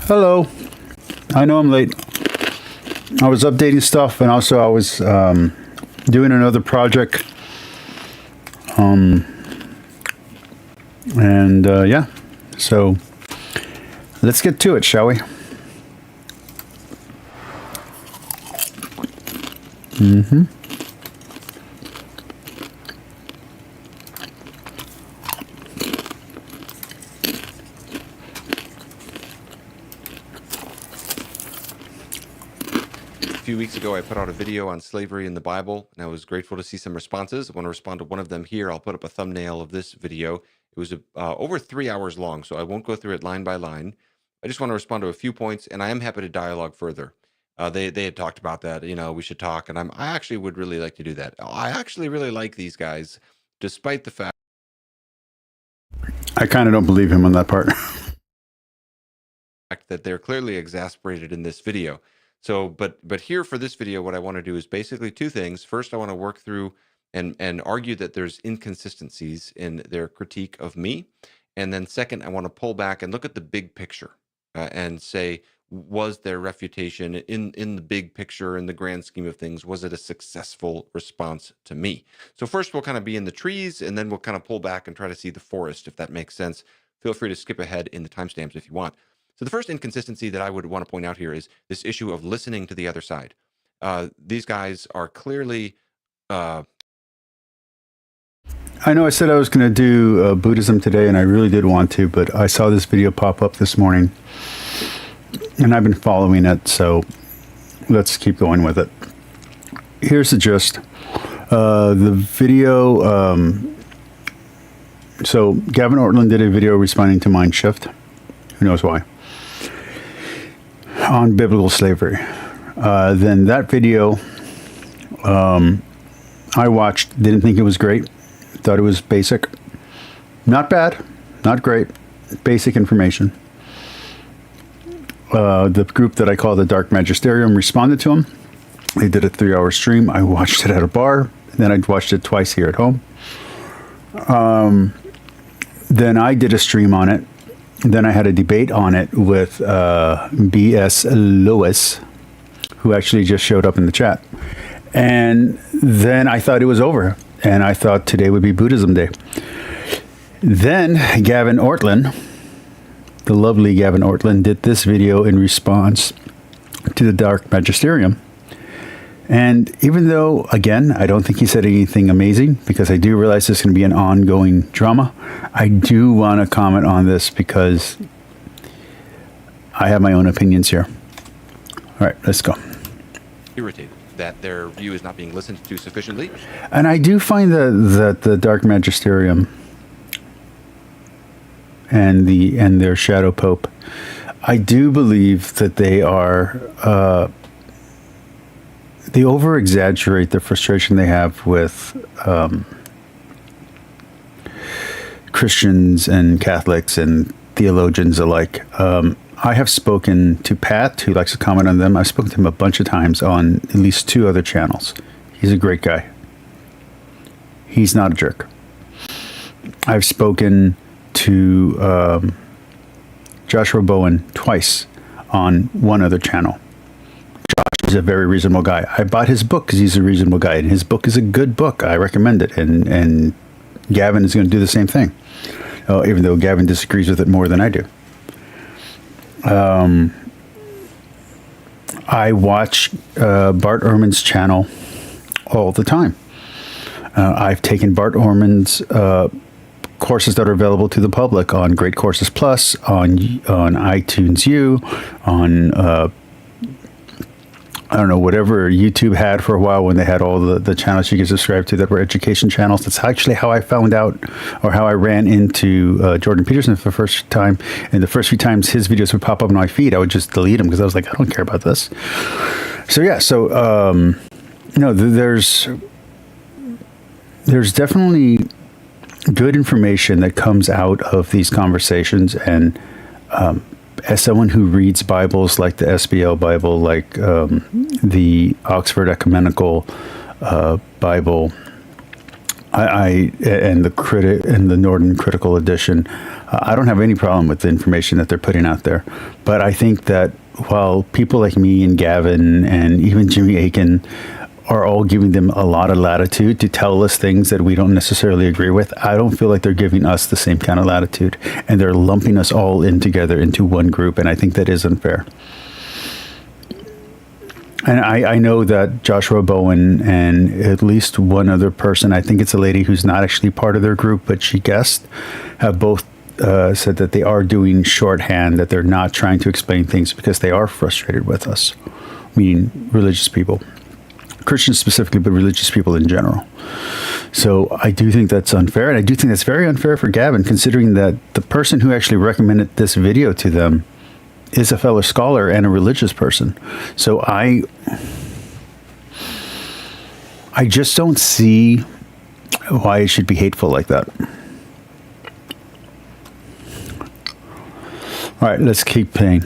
Hello. I know I'm late. I was updating stuff, and also I was doing another project. Yeah. So let's get to it, shall we? A few weeks ago, I put out a video on slavery in the Bible, and I was grateful to see some responses. I want to respond to one of them here. I'll put up a thumbnail of this video. It was over 3 hours long, so I won't go through it line by line. I just want to respond to a few points, and I am happy to dialogue further. They had talked about that, we should talk, and I actually would really like to do that. I actually really like these guys, despite the fact I kind of don't believe him on that part. that they're clearly exasperated in this video. So, but here for this video, what I want to do is basically two things. First, I want to work through and argue that there's inconsistencies in their critique of me. And then second, I want to pull back and look at the big picture and say, was their refutation in the big picture, in the grand scheme of things, was it a successful response to me? So first we'll kind of be in the trees, and then we'll kind of pull back and try to see the forest, if that makes sense. Feel free to skip ahead in the timestamps if you want. So the first inconsistency that I would want to point out here is this issue of listening to the other side. These guys are clearly... I know I said I was going to do Buddhism today, and I really did want to, but I saw this video pop up this morning, and I've been following it, so let's keep going with it. Here's the gist. The video... so Gavin Ortlund did a video responding to Mind Shift. Who knows why? On biblical slavery. Then that video I watched, didn't think it was great. Thought it was basic. Not bad, not great. Basic information. The group that I call the Dark Magisterium responded to him. They did a 3-hour stream. I watched it at a bar. Then I watched it twice here at home. Then I did a stream on it. Then I had a debate on it with B.S. Lewis, who actually just showed up in the chat. And then I thought it was over. And I thought today would be Buddhism Day. Then Gavin Ortlund, the lovely Gavin Ortlund, did this video in response to the Dark Magisterium. And even though, again, I don't think he said anything amazing, because I do realize this is going to be an ongoing drama, I do want to comment on this because I have my own opinions here. All right, let's go. irritated that their view is not being listened to sufficiently. And I do find that the Dark Magisterium and their Shadow Pope, I do believe that they are... they over-exaggerate the frustration they have with Christians and Catholics and theologians alike. I have spoken to Pat, who likes to comment on them. I've spoken to him a bunch of times on at least 2 other channels. He's a great guy. He's not a jerk. I've spoken to Joshua Bowen twice on one other channel. He's a very reasonable guy. I bought his book because he's a reasonable guy, and his book is a good book. I recommend it, and Gavin is going to do the same thing, even though Gavin disagrees with it more than I do. I watch Bart Ehrman's channel all the time. I've taken Bart Ehrman's courses that are available to the public on Great Courses Plus, on iTunes U, on I don't know, whatever YouTube had for a while when they had all the channels you could subscribe to that were education channels. That's actually how I found out, or how I ran into Jordan Peterson for the first time. And the first few times his videos would pop up on my feed, I would just delete them because I was like, I don't care about this. So yeah, there's definitely good information that comes out of these conversations, and as someone who reads Bibles like the SBL Bible, like the Oxford Ecumenical Bible, And the Norton Critical Edition, I don't have any problem with the information that they're putting out there. But I think that while people like me and Gavin and even Jimmy Akin are all giving them a lot of latitude to tell us things that we don't necessarily agree with, I don't feel like they're giving us the same kind of latitude, and they're lumping us all in together into one group, and I think that is unfair. And I know that Joshua Bowen and at least one other person, I think it's a lady who's not actually part of their group, but she guessed, have both said that they are doing shorthand, that they're not trying to explain things because they are frustrated with us, meaning religious people. Christians specifically, but religious people in general. So I do think that's unfair, and I do think that's very unfair for Gavin, considering that the person who actually recommended this video to them is a fellow scholar and a religious person. So I just don't see why it should be hateful like that. All right, let's keep playing.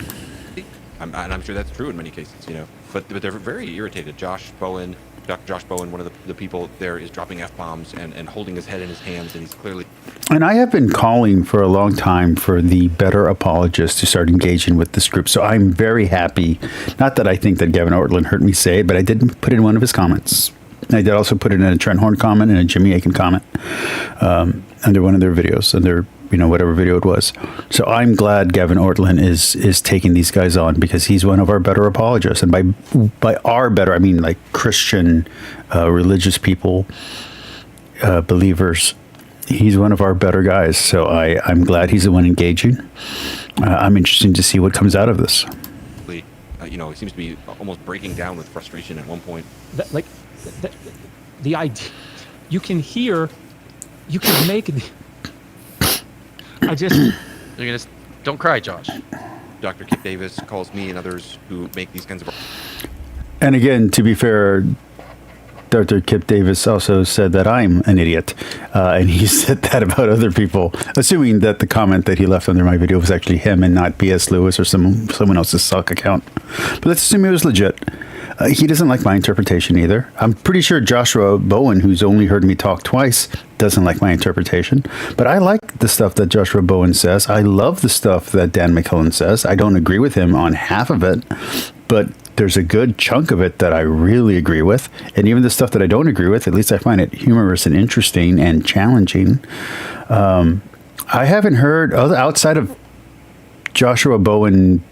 And I'm sure that's true in many cases, you know. But they're very irritated. Dr. Josh Bowen, one of the people there, is dropping F-bombs and holding his head in his hands, and he's clearly... And I have been calling for a long time for the better apologists to start engaging with this group. So I'm very happy. Not that I think that Gavin Ortlund heard me say it, but I did put in one of his comments. I did also put it in a Trent Horn comment and a Jimmy Akin comment under one of their videos, under whatever video it was. So I'm glad Gavin Ortlund is taking these guys on, because he's one of our better apologists. And by our better, I mean like Christian, religious people, believers. He's one of our better guys. So I'm glad he's the one engaging. I'm interested to see what comes out of this. He seems to be almost breaking down with frustration at one point. The idea, you can make the... Don't cry, Josh. Dr. Kip Davis calls me and others who make these kinds of... And again, to be fair, Dr. Kip Davis also said that I'm an idiot. And he said that about other people, assuming that the comment that he left under my video was actually him and not B.S. Lewis or someone else's suck account. But let's assume it was legit. He doesn't like my interpretation either. I'm pretty sure Joshua Bowen, who's only heard me talk twice, doesn't like my interpretation. But I like the stuff that Joshua Bowen says. I love the stuff that Dan McKillen says. I don't agree with him on half of it, but there's a good chunk of it that I really agree with. And even the stuff that I don't agree with, at least I find it humorous and interesting and challenging. I haven't heard, outside of Joshua Bowen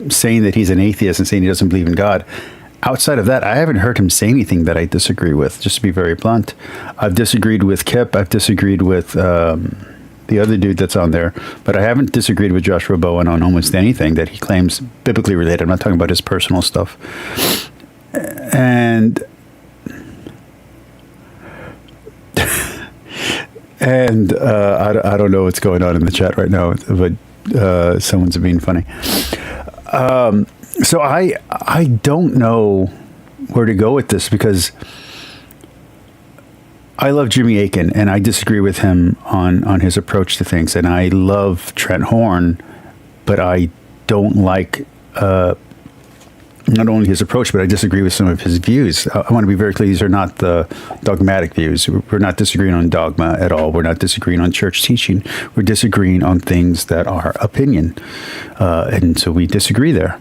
saying that he's an atheist and saying he doesn't believe in God, outside of that, I haven't heard him say anything that I disagree with, just to be very blunt. I've disagreed with Kip. I've disagreed with the other dude that's on there, but I haven't disagreed with Joshua Bowen on almost anything that he claims biblically related. I'm not talking about his personal stuff. And I don't know what's going on in the chat right now, but someone's being funny. So I don't know where to go with this, because I love Jimmy Akin and I disagree with him on his approach to things. And I love Trent Horn, but I don't like not only his approach, but I disagree with some of his views. I want to be very clear. These are not the dogmatic views. We're not disagreeing on dogma at all. We're not disagreeing on church teaching. We're disagreeing on things that are opinion. And so we disagree there.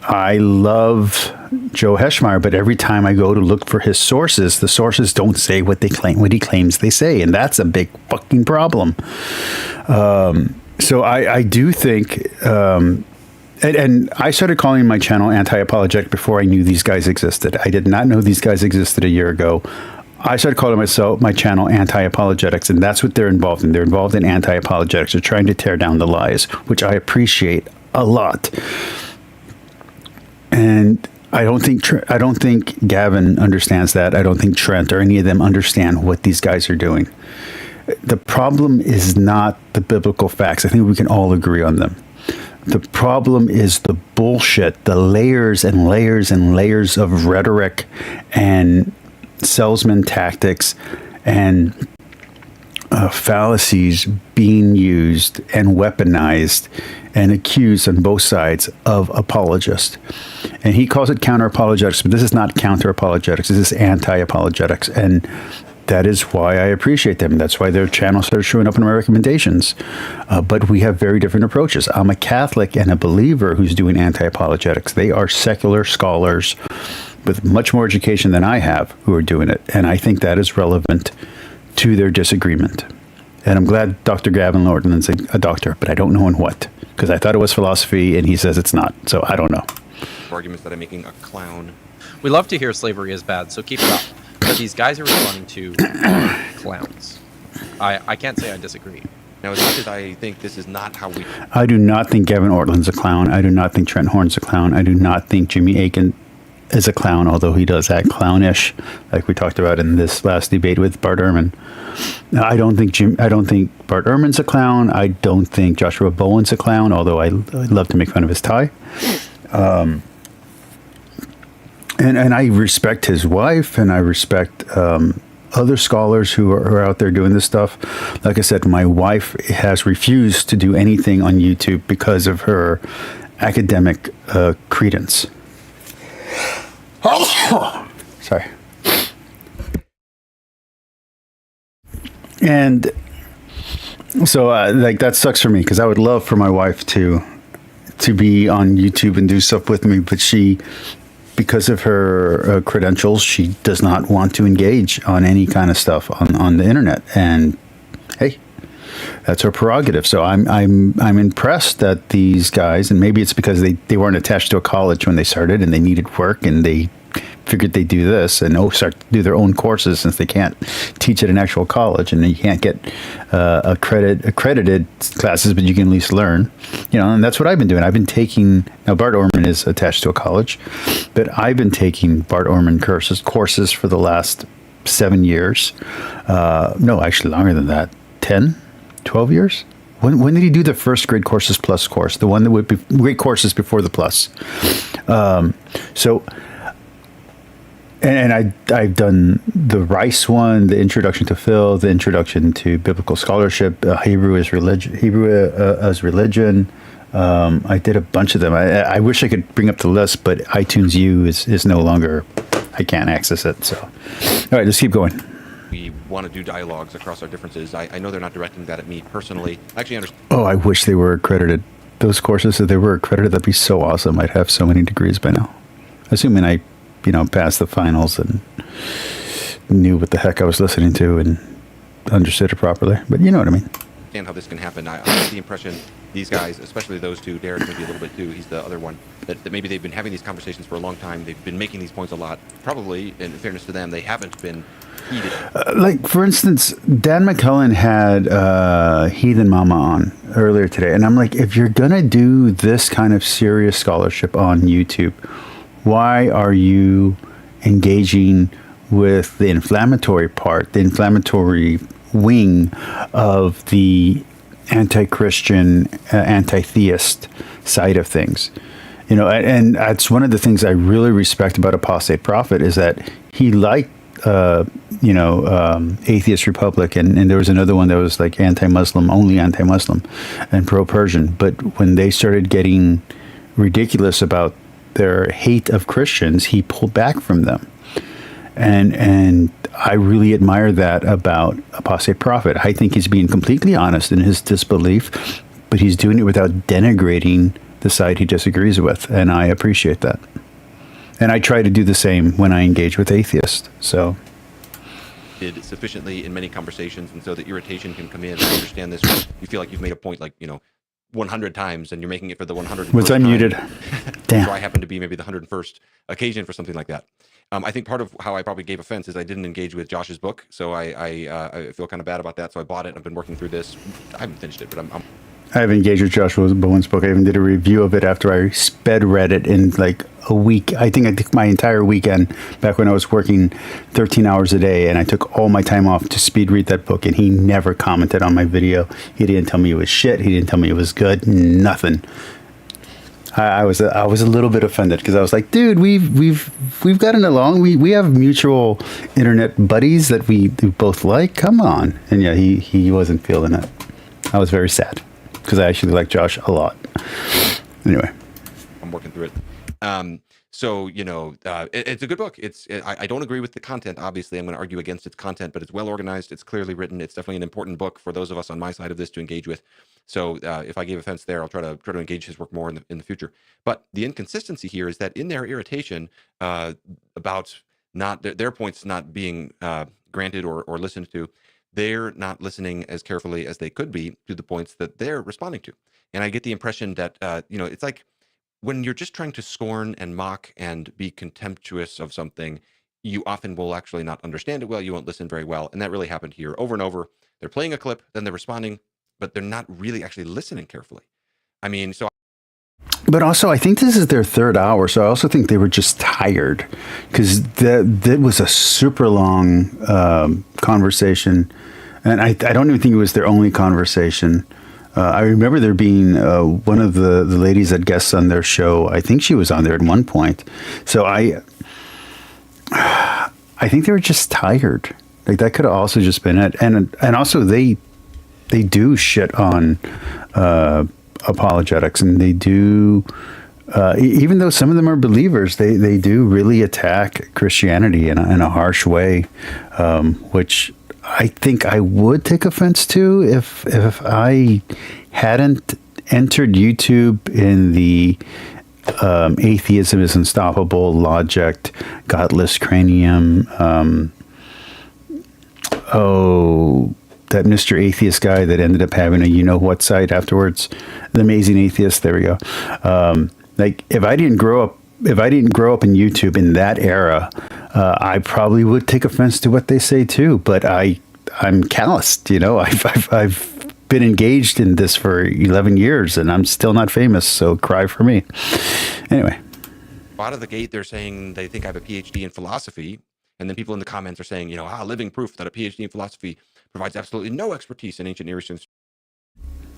I love Joe Heschmeyer, but every time I go to look for his sources, the sources don't say what he claims they say. And that's a big fucking problem. So I do think, and I started calling my channel Anti-Apologetic before I knew these guys existed. I did not know these guys existed a year ago. I started calling my channel Anti-Apologetics, and that's what they're involved in. They're involved in anti-apologetics. They're trying to tear down the lies, which I appreciate a lot. And I don't think Gavin understands that. I don't think Trent or any of them understand what these guys are doing. The problem is not the biblical facts. I think we can all agree on them. The problem is the bullshit, the layers and layers and layers of rhetoric and salesman tactics and fallacies being used and weaponized and accused on both sides of apologists. And he calls it counter-apologetics, but this is not counter-apologetics. This is anti-apologetics. And that is why I appreciate them. That's why their channels start showing up in my recommendations. But we have very different approaches. I'm a Catholic and a believer who's doing anti-apologetics. They are secular scholars with much more education than I have who are doing it. And I think that is relevant to their disagreement. And I'm glad Dr. Gavin Ortlund's a doctor, but I don't know in what, because I thought it was philosophy and he says it's not. So I don't know. Arguments that I'm making a clown. We love to hear slavery is bad, so keep it up. But these guys are responding to are clowns. I can't say I disagree. Now, as much as I think this is not how we... I do not think Gavin Ortlund's a clown. I do not think Trent Horn's a clown. I do not think Jimmy Aiken is a clown, although he does act clownish, like we talked about in this last debate with Bart Ehrman. I don't think Bart Ehrman's a clown. I don't think Joshua Bowen's a clown, although I love to make fun of his tie. And I respect his wife, and I respect other scholars who are out there doing this stuff. Like I said, my wife has refused to do anything on YouTube because of her academic credence. Sorry. And so like that sucks for me, because I would love for my wife to be on YouTube and do stuff with me, but she, because of her credentials, she does not want to engage on any kind of stuff on the internet. And hey, that's her prerogative. So I'm impressed that these guys, and maybe it's because they weren't attached to a college when they started and they needed work, and they figured they'd do this and start to do their own courses, since they can't teach at an actual college and you can't get accredited classes, but you can at least learn, and that's what I've been doing. I've been taking, now Bart Ehrman is attached to a college, but I've been taking Bart Ehrman courses for the last 7 years. No, actually longer than that. 10, 12 years? When did he do the first Great Courses Plus course? The one that would be Great Courses before the Plus. And I've done the Rice one, the Introduction to Phil, the Introduction to Biblical Scholarship, Hebrew as Religion. I did a bunch of them. I wish I could bring up the list, but iTunes U is no longer, I can't access it. So, all right, let's keep going. We want to do dialogues across our differences. I know they're not directing that at me personally. I actually understand. Oh, I wish they were accredited. Those courses, if they were accredited, that'd be so awesome. I'd have so many degrees by now. Assuming I passed the finals and knew what the heck I was listening to and understood it properly. But you know what I mean. Understand how this can happen. I have the impression these guys, especially those two, Derek maybe a little bit too, he's the other one, that maybe they've been having these conversations for a long time. They've been making these points a lot. Probably, in fairness to them, they haven't been heated. Like, for instance, Dan McCullen had Heathen Mama on earlier today. And I'm like, if you're going to do this kind of serious scholarship on YouTube, why are you engaging with the inflammatory part, the inflammatory wing of the anti-Christian, anti-theist side of things? And that's one of the things I really respect about Apostate Prophet, is that he liked, Atheist Republic, and there was another one that was like anti-Muslim, only anti-Muslim, and pro-Persian. But when they started getting ridiculous about their hate of Christians, he pulled back from them. And I really admire that about Apostate Prophet. I think he's being completely honest in his disbelief, but he's doing it without denigrating the side he disagrees with, and I appreciate that. And I try to do the same when I engage with atheists. So Did sufficiently in many conversations, and so the irritation can come in. I understand this. You feel like you've made a point, 100 times, and you're making it for the 101st was I muted? Damn. So I happen to be maybe the 101st occasion for something like that. I think part of how I probably gave offense is I didn't engage with Josh's book, so I feel kind of bad about that. So I bought it. I've been working through this. I haven't finished it, but I have engaged with Joshua Bowen's book. I even did a review of it after I sped read it in like a week. I think I took my entire weekend back when I was working 13 hours a day, and I took all my time off to speed read that book, and he never commented on my video. He didn't tell me it was shit. He didn't tell me it was good. Nothing. I was a little bit offended, because I was like, dude, we've gotten along. We have mutual internet buddies that we both like. Come on. And yeah, he wasn't feeling it. I was very sad, because I actually like Josh a lot. Anyway, I'm working through it. So, it's a good book. I don't agree with the content. Obviously, I'm going to argue against its content, but it's well organized. It's clearly written. It's definitely an important book for those of us on my side of this to engage with. So, if I gave offense there, I'll try to engage his work more in the future. But the inconsistency here is that in their irritation about not their points not being granted or listened to, they're not listening as carefully as they could be to the points that they're responding to. And I get the impression that it's like, when you're just trying to scorn and mock and be contemptuous of something, you often will actually not understand it well. You won't listen very well. And that really happened here over and over. They're playing a clip, then they're responding, but they're not really actually listening carefully. I mean, so. But also, I think this is their third hour. So I also think they were just tired, because that was a super long conversation. And I don't even think it was their only conversation. I remember there being one of the ladies that guests on their show. I think she was on there at one point. So I think they were just tired. Like, that could have also just been it. And also they do shit on apologetics, and they do even though some of them are believers, they do really attack Christianity in a harsh way, which I think I would take offense to if I hadn't entered YouTube in the atheism is unstoppable, logic, godless cranium. That Mr. Atheist guy that ended up having a you-know-what site afterwards, the Amazing Atheist. There we go. Like, if I didn't grow up in YouTube in that era, I probably would take offense to what they say too. But I'm calloused. I've been engaged in this for 11 years, and I'm still not famous. So cry for me. Anyway, Out of the gate, they're saying they think I have a PhD in philosophy, and then people in the comments are saying, living proof that a PhD in philosophy provides absolutely no expertise in ancient Near Eastern.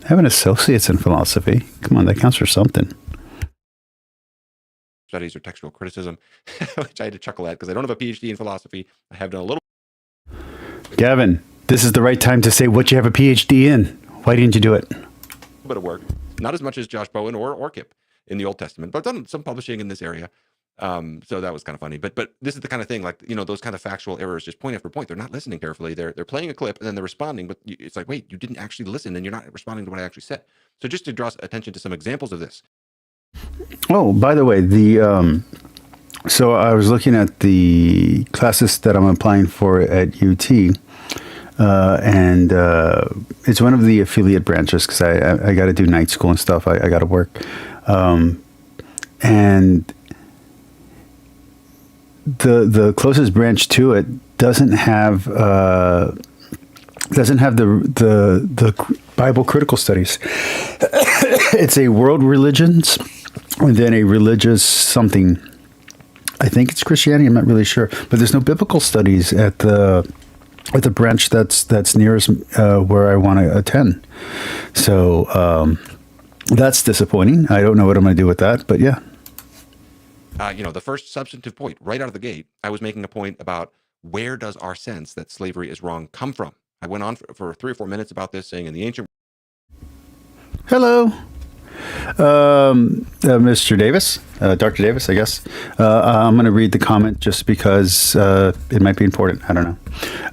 I have an associate's in philosophy. Come on, that counts for something. Studies or textual criticism, which I had to chuckle at because I don't have a PhD in philosophy. I have done a little. Gavin, this is the right time to say what you have a PhD in. Why didn't you do it? Bit of work, not as much as Josh Bowen or Kip in the Old Testament, but I've done some publishing in this area. So that was kind of funny. But this is the kind of thing, like, those kind of factual errors, just point after point. They're not listening carefully. They're playing a clip and then they're responding, but it's like, wait, you didn't actually listen and you're not responding to what I actually said. So just to draw attention to some examples of this. Oh, by the way, so I was looking at the classes that I'm applying for at UT, and it's one of the affiliate branches because I got to do night school and stuff. I got to work, and the closest branch to it doesn't have the Bible critical studies. It's a world religions and then a religious something. I think it's Christianity. I'm not really sure, but there's no biblical studies at the branch that's nearest where I want to attend. So that's disappointing. I don't know what I'm going to do with that, but yeah. The first substantive point right out of the gate, I was making a point about where does our sense that slavery is wrong come from? I went on for 3 or 4 minutes about this, saying in the ancient. Hello, Mr. Davis, Dr. Davis, I guess. I'm going to read the comment just because it might be important. I don't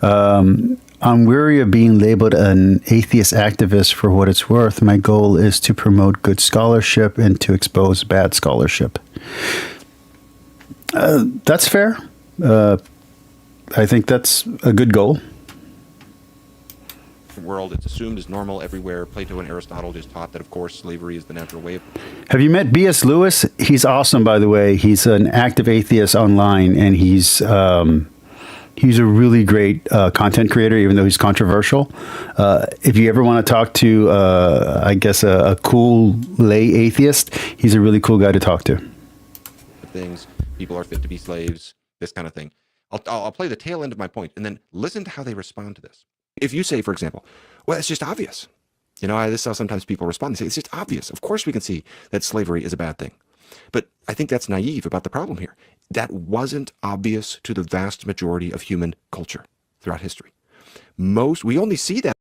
know. I'm weary of being labeled an atheist activist for what it's worth. My goal is to promote good scholarship and to expose bad scholarship. That's fair. I think that's a good goal. World, it's assumed is normal everywhere. Plato and Aristotle just taught that, of course, slavery is the natural way of. Have you met B.S. Lewis? He's awesome, by the way. He's an active atheist online, and he's a really great content creator, even though he's controversial. If you ever want to talk to, I guess, a cool lay atheist, he's a really cool guy to talk to. Things, people are fit to be slaves, this kind of thing. I'll play the tail end of my point and then listen to how they respond to this. If you say, for example, well, it's just obvious. This is how sometimes people respond. They say, it's just obvious. Of course we can see that slavery is a bad thing. But I think that's naive about the problem here. That wasn't obvious to the vast majority of human culture throughout history. We only see that.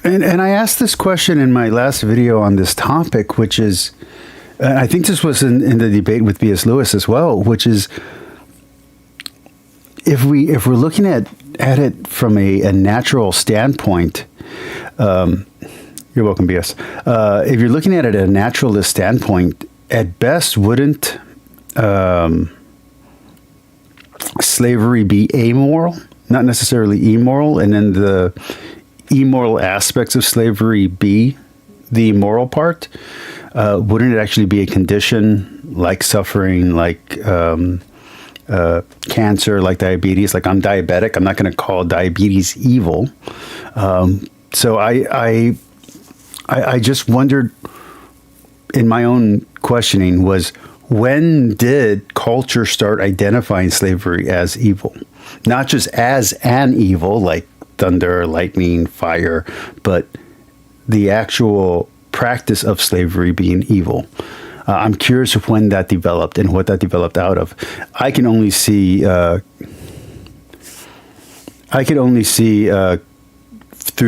And I asked this question in my last video on this topic, which is, And I think this was in the debate with B.S. Lewis as well, which is if we're looking at it from a natural standpoint, you're welcome, B.S. If you're looking at it at a naturalist standpoint, at best, wouldn't slavery be amoral, not necessarily immoral, and then the immoral aspects of slavery be the moral part? Wouldn't it actually be a condition like suffering, like cancer, like diabetes? Like, I'm diabetic. I'm not going to call diabetes evil. So I just wondered in my own questioning was, when did culture start identifying slavery as evil? Not just as an evil, like thunder, lightning, fire, but the actual practice of slavery being evil. I'm curious of when that developed and what that developed out of. I can only see through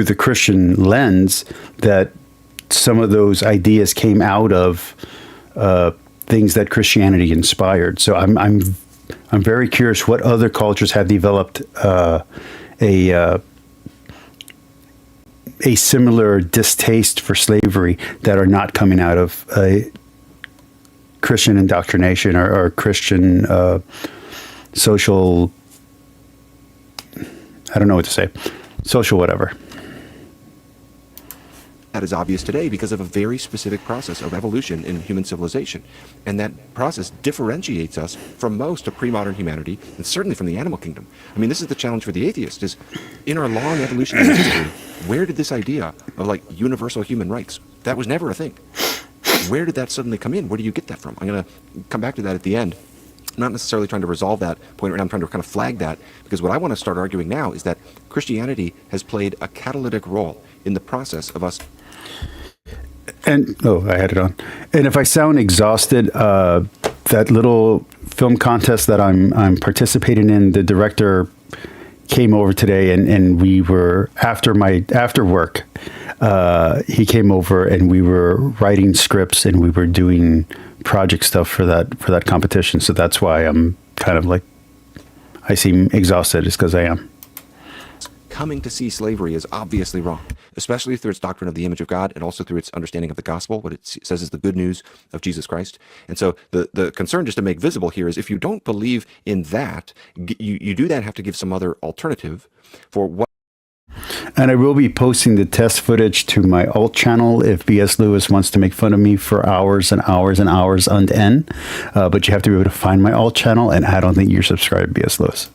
the Christian lens that some of those ideas came out of things that Christianity inspired. So I'm very curious what other cultures have developed a similar distaste for slavery that are not coming out of Christian indoctrination or Christian social, I don't know what to say, social whatever. That is obvious today because of a very specific process of evolution in human civilization. And that process differentiates us from most of pre-modern humanity, and certainly from the animal kingdom. I mean, this is the challenge for the atheist, is in our long evolutionary history, where did this idea of like universal human rights, that was never a thing. Where did that suddenly come in? Where do you get that from? I'm going to come back to that at the end. I'm not necessarily trying to resolve that point right now. I'm trying to kind of flag that, because what I want to start arguing now is that Christianity has played a catalytic role in the process of us. And I had it on. And if I sound exhausted, that little film contest that I'm participating in, the director came over today, and we were after work. He came over and we were writing scripts and we were doing project stuff for that competition. So that's why I'm kind of like, I seem exhausted, is because I am. Coming to see slavery is obviously wrong, especially through its doctrine of the image of God and also through its understanding of the gospel, what it says is the good news of Jesus Christ. And so the concern, just to make visible here, is if you don't believe in that, you do then have to give some other alternative for what. And I will be posting the test footage to my alt channel if B.S. Lewis wants to make fun of me for hours and hours and hours on end. But you have to be able to find my alt channel, and I don't think you're subscribed to B.S. Lewis.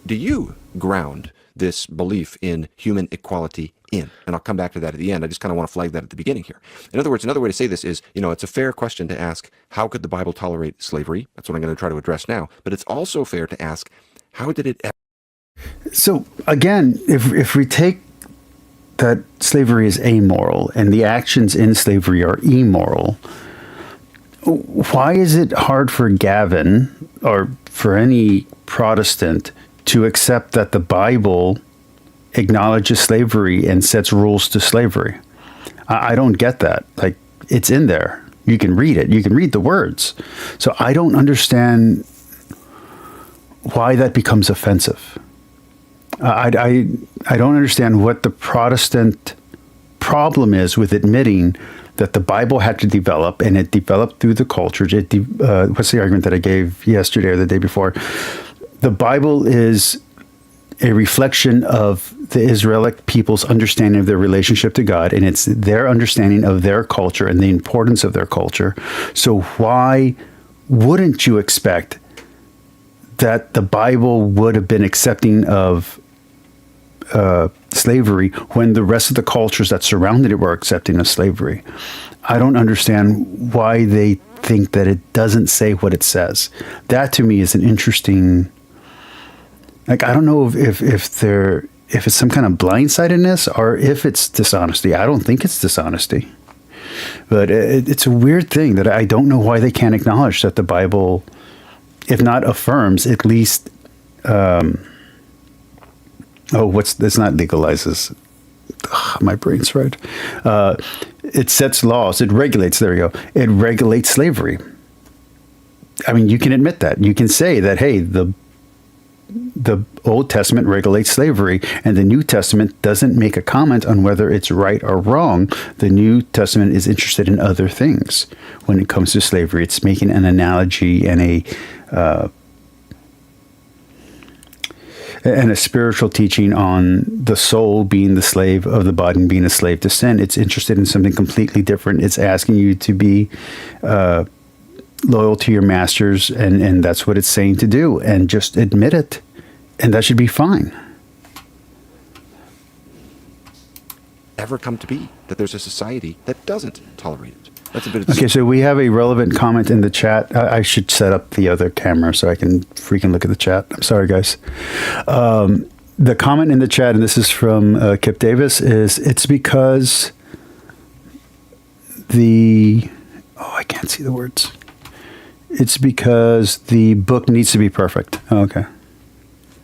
Do you ground this belief in human equality in? And I'll come back to that at the end. I just kind of want to flag that at the beginning here. In other words, another way to say this is, it's a fair question to ask, how could the Bible tolerate slavery? That's what I'm going to try to address now. But it's also fair to ask, how did it ever? So again, if we take that slavery is amoral and the actions in slavery are immoral, why is it hard for Gavin or for any Protestant to accept that the Bible acknowledges slavery and sets rules to slavery? I don't get that. Like, it's in there. You can read it. You can read the words. So I don't understand why that becomes offensive. I don't understand what the Protestant problem is with admitting that the Bible had to develop, and it developed through the cultures. What's the argument that I gave yesterday or the day before? The Bible is a reflection of the Israelite people's understanding of their relationship to God, and it's their understanding of their culture and the importance of their culture. So why wouldn't you expect that the Bible would have been accepting of slavery when the rest of the cultures that surrounded it were accepting of slavery? I don't understand why they think that it doesn't say what it says. That to me is an interesting. Like, I don't know if it's some kind of blindsidedness or if it's dishonesty. I don't think it's dishonesty, but it's a weird thing that I don't know why they can't acknowledge that the Bible, if not affirms, at least, it's not legalizes. my brain's fried. It sets laws. It regulates. There you go. It regulates slavery. I mean, you can admit that. You can say that, hey, the Old Testament regulates slavery, and the New Testament doesn't make a comment on whether it's right or wrong. The New Testament is interested in other things when it comes to slavery. It's making an analogy and a spiritual teaching on the soul being the slave of the body and being a slave to sin. It's interested in something completely different. It's asking you to be loyal to your masters, and that's what it's saying to do, and just admit it, and that should be fine. Ever come to be that there's a society that doesn't tolerate it. That's a bit of Okay, so we have a relevant comment in the chat. I should set up the other camera so I can freaking look at the chat. I'm sorry, guys. The comment in the chat, and this is from Kip Davis, is it's because I can't see the words. It's because the book needs to be perfect. Oh, okay.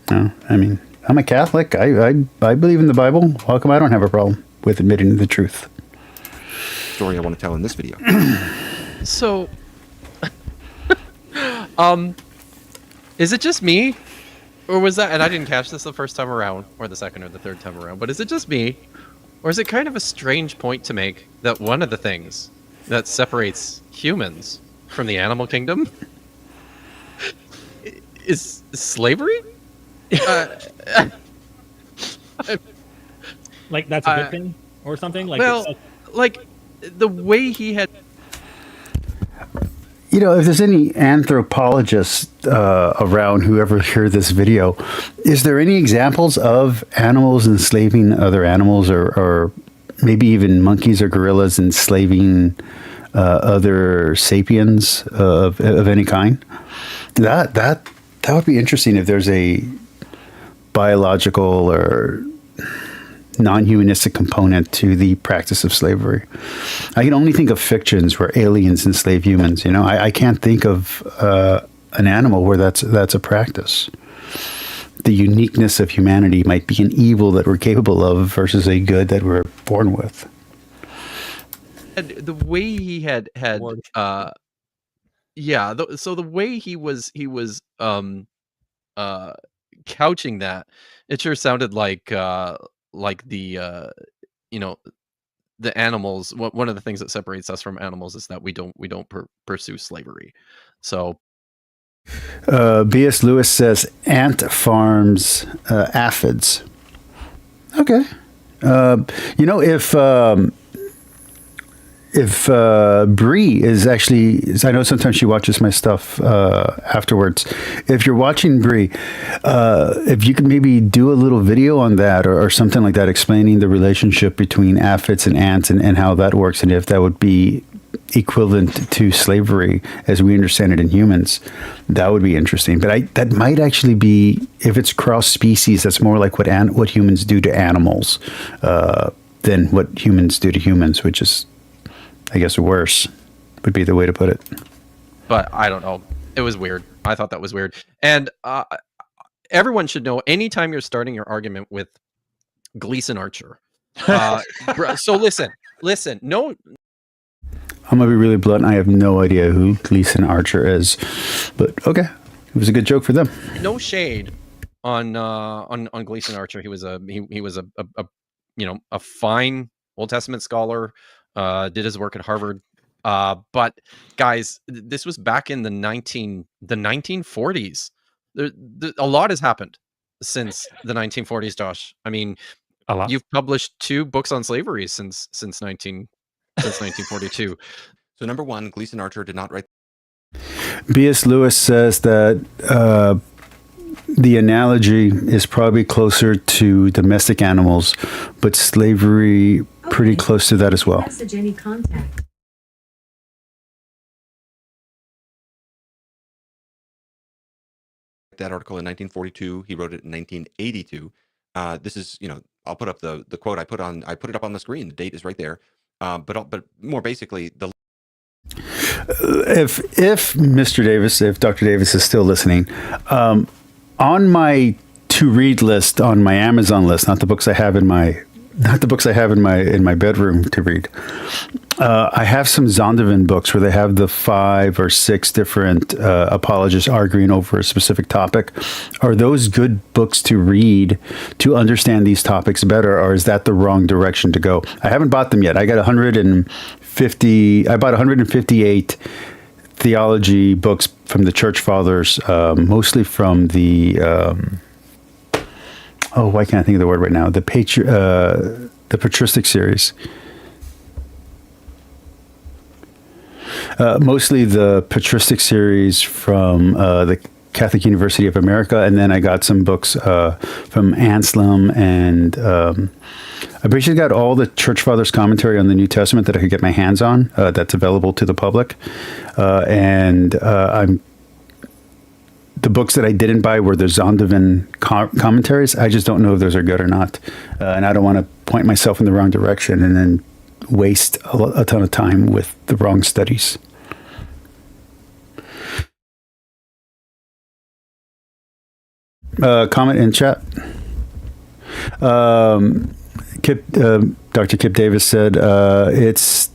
No, I mean, I'm a Catholic. I believe in the Bible. How come I don't have a problem with admitting the truth? story I want to tell in this video. So, is it just me? Or was that, and I didn't catch this the first time around, or the second or the third time around, but is it just me? Or is it kind of a strange point to make that one of the things that separates humans from the animal kingdom is slavery? Like that's a good thing or something? Like, well, like the way he had... You know, if there's any anthropologists around who ever hear this video, is there any examples of animals enslaving other animals, or maybe even monkeys or gorillas enslaving other sapiens of any kind? That would be interesting if there's a biological or non-humanistic component to the practice of slavery. I can only think of fictions where aliens enslave humans. You know, I can't think of an animal where that's a practice. The uniqueness of humanity might be an evil that we're capable of versus a good that we're born with. And the way he had yeah, so the way he was couching that, it sure sounded like the you know, the animals. One of the things that separates us from animals is that we don't pursue slavery. So B.S. Lewis says ant farms aphids. Okay. You know, if Bree is actually, I know sometimes she watches my stuff afterwards. If you're watching Bree, if you could maybe do a little video on that or something like that, explaining the relationship between aphids and ants and how that works, and if that would be equivalent to slavery as we understand it in humans, that would be interesting. But that might actually be, if it's cross species, that's more like what humans do to animals than what humans do to humans, which is, I guess, worse would be the way to put it. But I don't know. It was weird. I thought that was weird. And everyone should know, anytime you're starting your argument with Gleason Archer. So listen. No. I'm going to be really blunt. I have no idea who Gleason Archer is. But okay. It was a good joke for them. No shade on Gleason Archer. He was a fine Old Testament scholar. Did his work at Harvard, but guys, this was back in the 1940s. A lot has happened since the 1940s, Josh. I mean, a lot. You've published 2 books on slavery since 1942. So number one, Gleason Archer did not write. B.S. Lewis says that the analogy is probably closer to domestic animals, but slavery pretty close to that as well. Message any contact. That article in 1942. He wrote it in 1982. This is, I'll put up the quote I put it up on the screen. The date is right there. But more basically, if Mr. Davis, if Dr. Davis is still listening, on my to read list on my Amazon list, not the books I have in my not the books I have in my bedroom to read. I have some Zondervan books where they have the 5 or 6 different apologists arguing over a specific topic. Are those good books to read to understand these topics better, or is that the wrong direction to go? I haven't bought them yet. I got 150. I bought 158 theology books from the Church Fathers, mostly from the why can't I think of the word right now? The patristic series. Mostly the patristic series from the Catholic University of America, and then I got some books from Anselm, and I basically got all the Church Fathers commentary on the New Testament that I could get my hands on. That's available to the public, and the books that I didn't buy were the Zondervan commentaries. I just don't know if those are good or not, and I don't want to point myself in the wrong direction and then waste a ton of time with the wrong studies. Comment in chat. Dr. Kip Davis said it's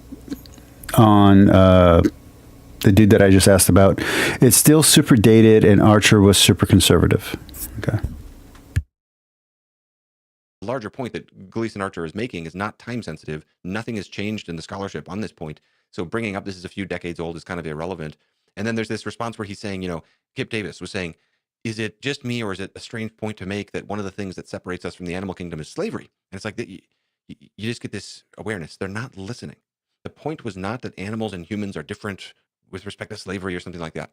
on the dude that I just asked about. It's still super dated, and Archer was super conservative. Okay. The larger point that Gleason Archer is making is not time sensitive. Nothing has changed in the scholarship on this point. So bringing up this is a few decades old is kind of irrelevant. And then there's this response where he's saying, Kip Davis was saying, is it just me, or is it a strange point to make that one of the things that separates us from the animal kingdom is slavery? And it's like you just get this awareness. They're not listening. The point was not that animals and humans are different with respect to slavery or something like that.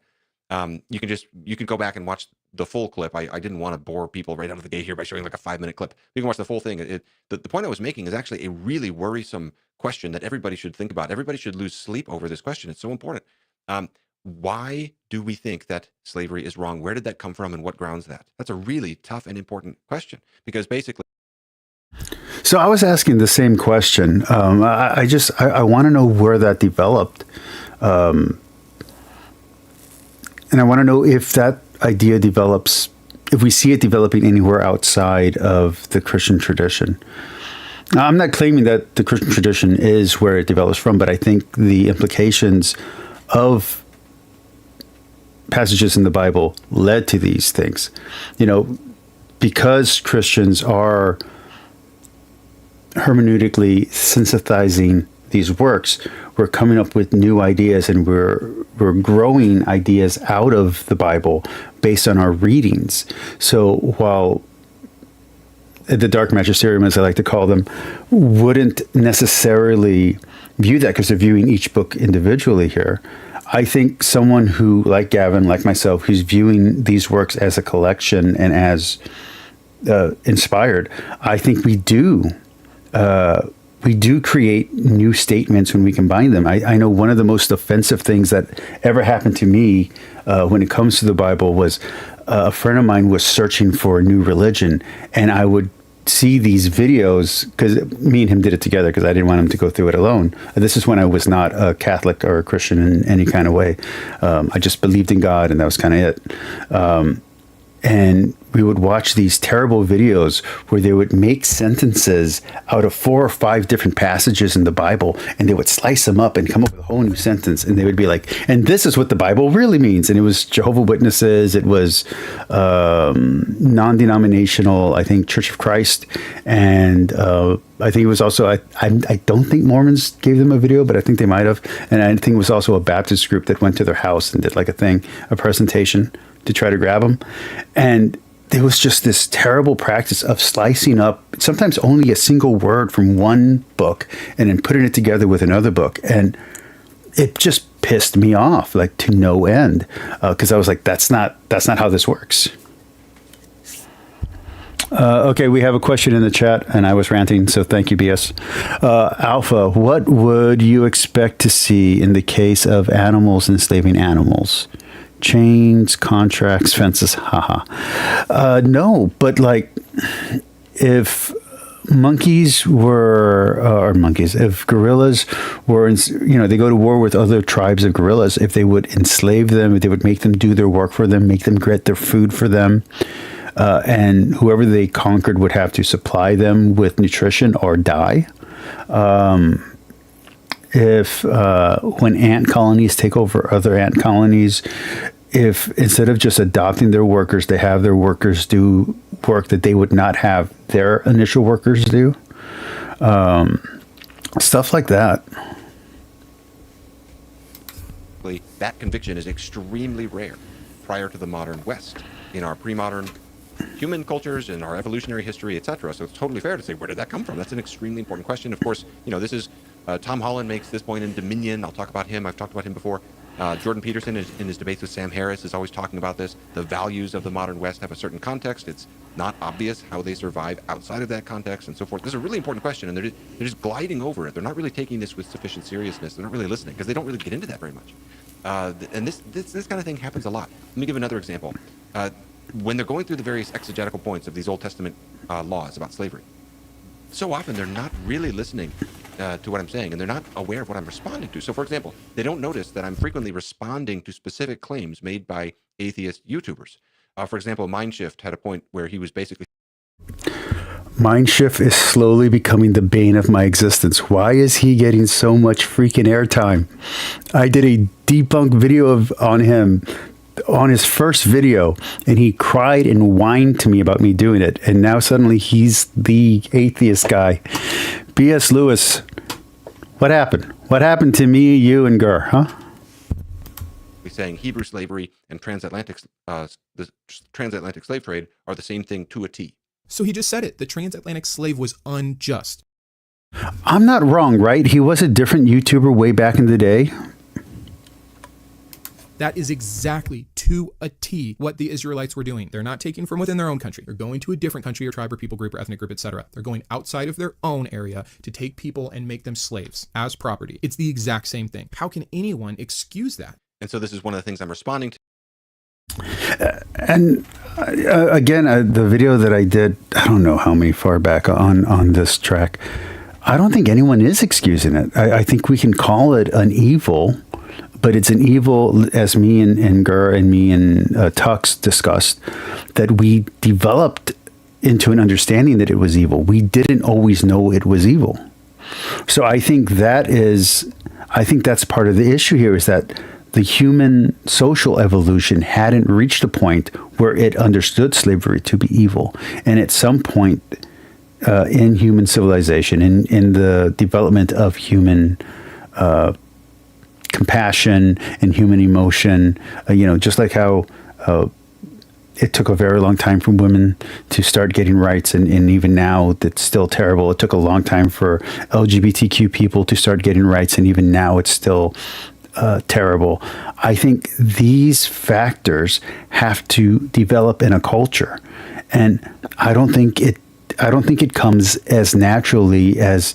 You can go back and watch the full clip. I didn't want to bore people right out of the gate here by showing like a 5-minute clip. You can watch the full thing. The point I was making is actually a really worrisome question that everybody should think about. Everybody should lose sleep over this question. It's so important. Why do we think that slavery is wrong? Where did that come from, and what grounds that? That's a really tough and important question, because basically. So I was asking the same question. I want to know where that developed. And I want to know if that idea develops, if we see it developing anywhere outside of the Christian tradition. Now, I'm not claiming that the Christian tradition is where it develops from, but I think the implications of passages in the Bible led to these things. Because Christians are hermeneutically synthesizing these works, we're coming up with new ideas, and we're growing ideas out of the Bible based on our readings. So while the dark magisterium, as I like to call them, wouldn't necessarily view that because they're viewing each book individually here, I think someone who, like Gavin, like myself, who's viewing these works as a collection and as inspired, I think we do create new statements when we combine them. I know one of the most offensive things that ever happened to me when it comes to the Bible was a friend of mine was searching for a new religion, and I would see these videos, because me and him did it together because I didn't want him to go through it alone. This is when I was not a Catholic or a Christian in any kind of way. I just believed in God, and that was kind of it. And we would watch these terrible videos where they would make sentences out of 4 or 5 different passages in the Bible, and they would slice them up and come up with a whole new sentence. And they would be like, and this is what the Bible really means. And it was Jehovah's Witnesses. It was non-denominational, I think, Church of Christ. And I think it was also, I don't think Mormons gave them a video, but I think they might have. And I think it was also a Baptist group that went to their house and did like a presentation to try to grab them. And there was just this terrible practice of slicing up sometimes only a single word from one book and then putting it together with another book. And it just pissed me off, like, to no end, because I was like, that's not how this works. Okay, we have a question in the chat, and I was ranting, so thank you, BS. Alpha, what would you expect to see in the case of animals enslaving animals? Chains, contracts, fences, haha. No, but like, if if gorillas were, they go to war with other tribes of gorillas, if they would enslave them, if they would make them do their work for them, make them get their food for them, and whoever they conquered would have to supply them with nutrition or die. If when ant colonies take over other ant colonies, if instead of just adopting their workers, they have their workers do work that they would not have their initial workers do, stuff like that. That conviction is extremely rare prior to the modern West. In our pre-modern human cultures, in our evolutionary history, etc. So it's totally fair to say, where did that come from? That's an extremely important question. Of course, this is Tom Holland makes this point in Dominion. I'll talk about him. I've talked about him before. Jordan Peterson, in his debates with Sam Harris, is always talking about this. The values of the modern West have a certain context. It's not obvious how they survive outside of that context and so forth. This is a really important question, and they're just gliding over it. They're not really taking this with sufficient seriousness. They're not really listening because they don't really get into that very much. And this kind of thing happens a lot. Let me give another example. When they're going through the various exegetical points of these Old Testament laws about slavery, so often they're not really listening to what I'm saying, and they're not aware of what I'm responding to. So, for example, they don't notice that I'm frequently responding to specific claims made by atheist YouTubers. For example, Mindshift had a point where he was basically... Mindshift is slowly becoming the bane of my existence. Why is he getting so much freaking airtime? I did a debunk video on him on his first video, and he cried and whined to me about me doing it. And now suddenly he's the atheist guy. B.S. Lewis, what happened? What happened to me, you, and Gur, huh? saying Hebrew slavery and the transatlantic slave trade are the same thing to a T. So he just said it. The transatlantic slave was unjust. I'm not wrong, right? He was a different YouTuber way back in the day. That is exactly to a T what the Israelites were doing. They're not taking from within their own country. They're going to a different country or tribe or people group or ethnic group, etc. They're going outside of their own area to take people and make them slaves as property. It's the exact same thing. How can anyone excuse that? And so this is one of the things I'm responding to. Again, the video that I did, I don't know how many far back on this track, I don't think anyone is excusing it. I think we can call it an evil, but it's an evil, as me and Gur and me and Tux discussed, that we developed into an understanding that it was evil. We didn't always know it was evil. So I think that's part of the issue here, is that the human social evolution hadn't reached a point where it understood slavery to be evil. And at some point in human civilization, in the development of human compassion and human emotion, just like how it took a very long time for women to start getting rights, and even now it's still terrible. It took a long time for LGBTQ people to start getting rights, and even now it's still terrible. I think these factors have to develop in a culture, and I don't think it comes as naturally as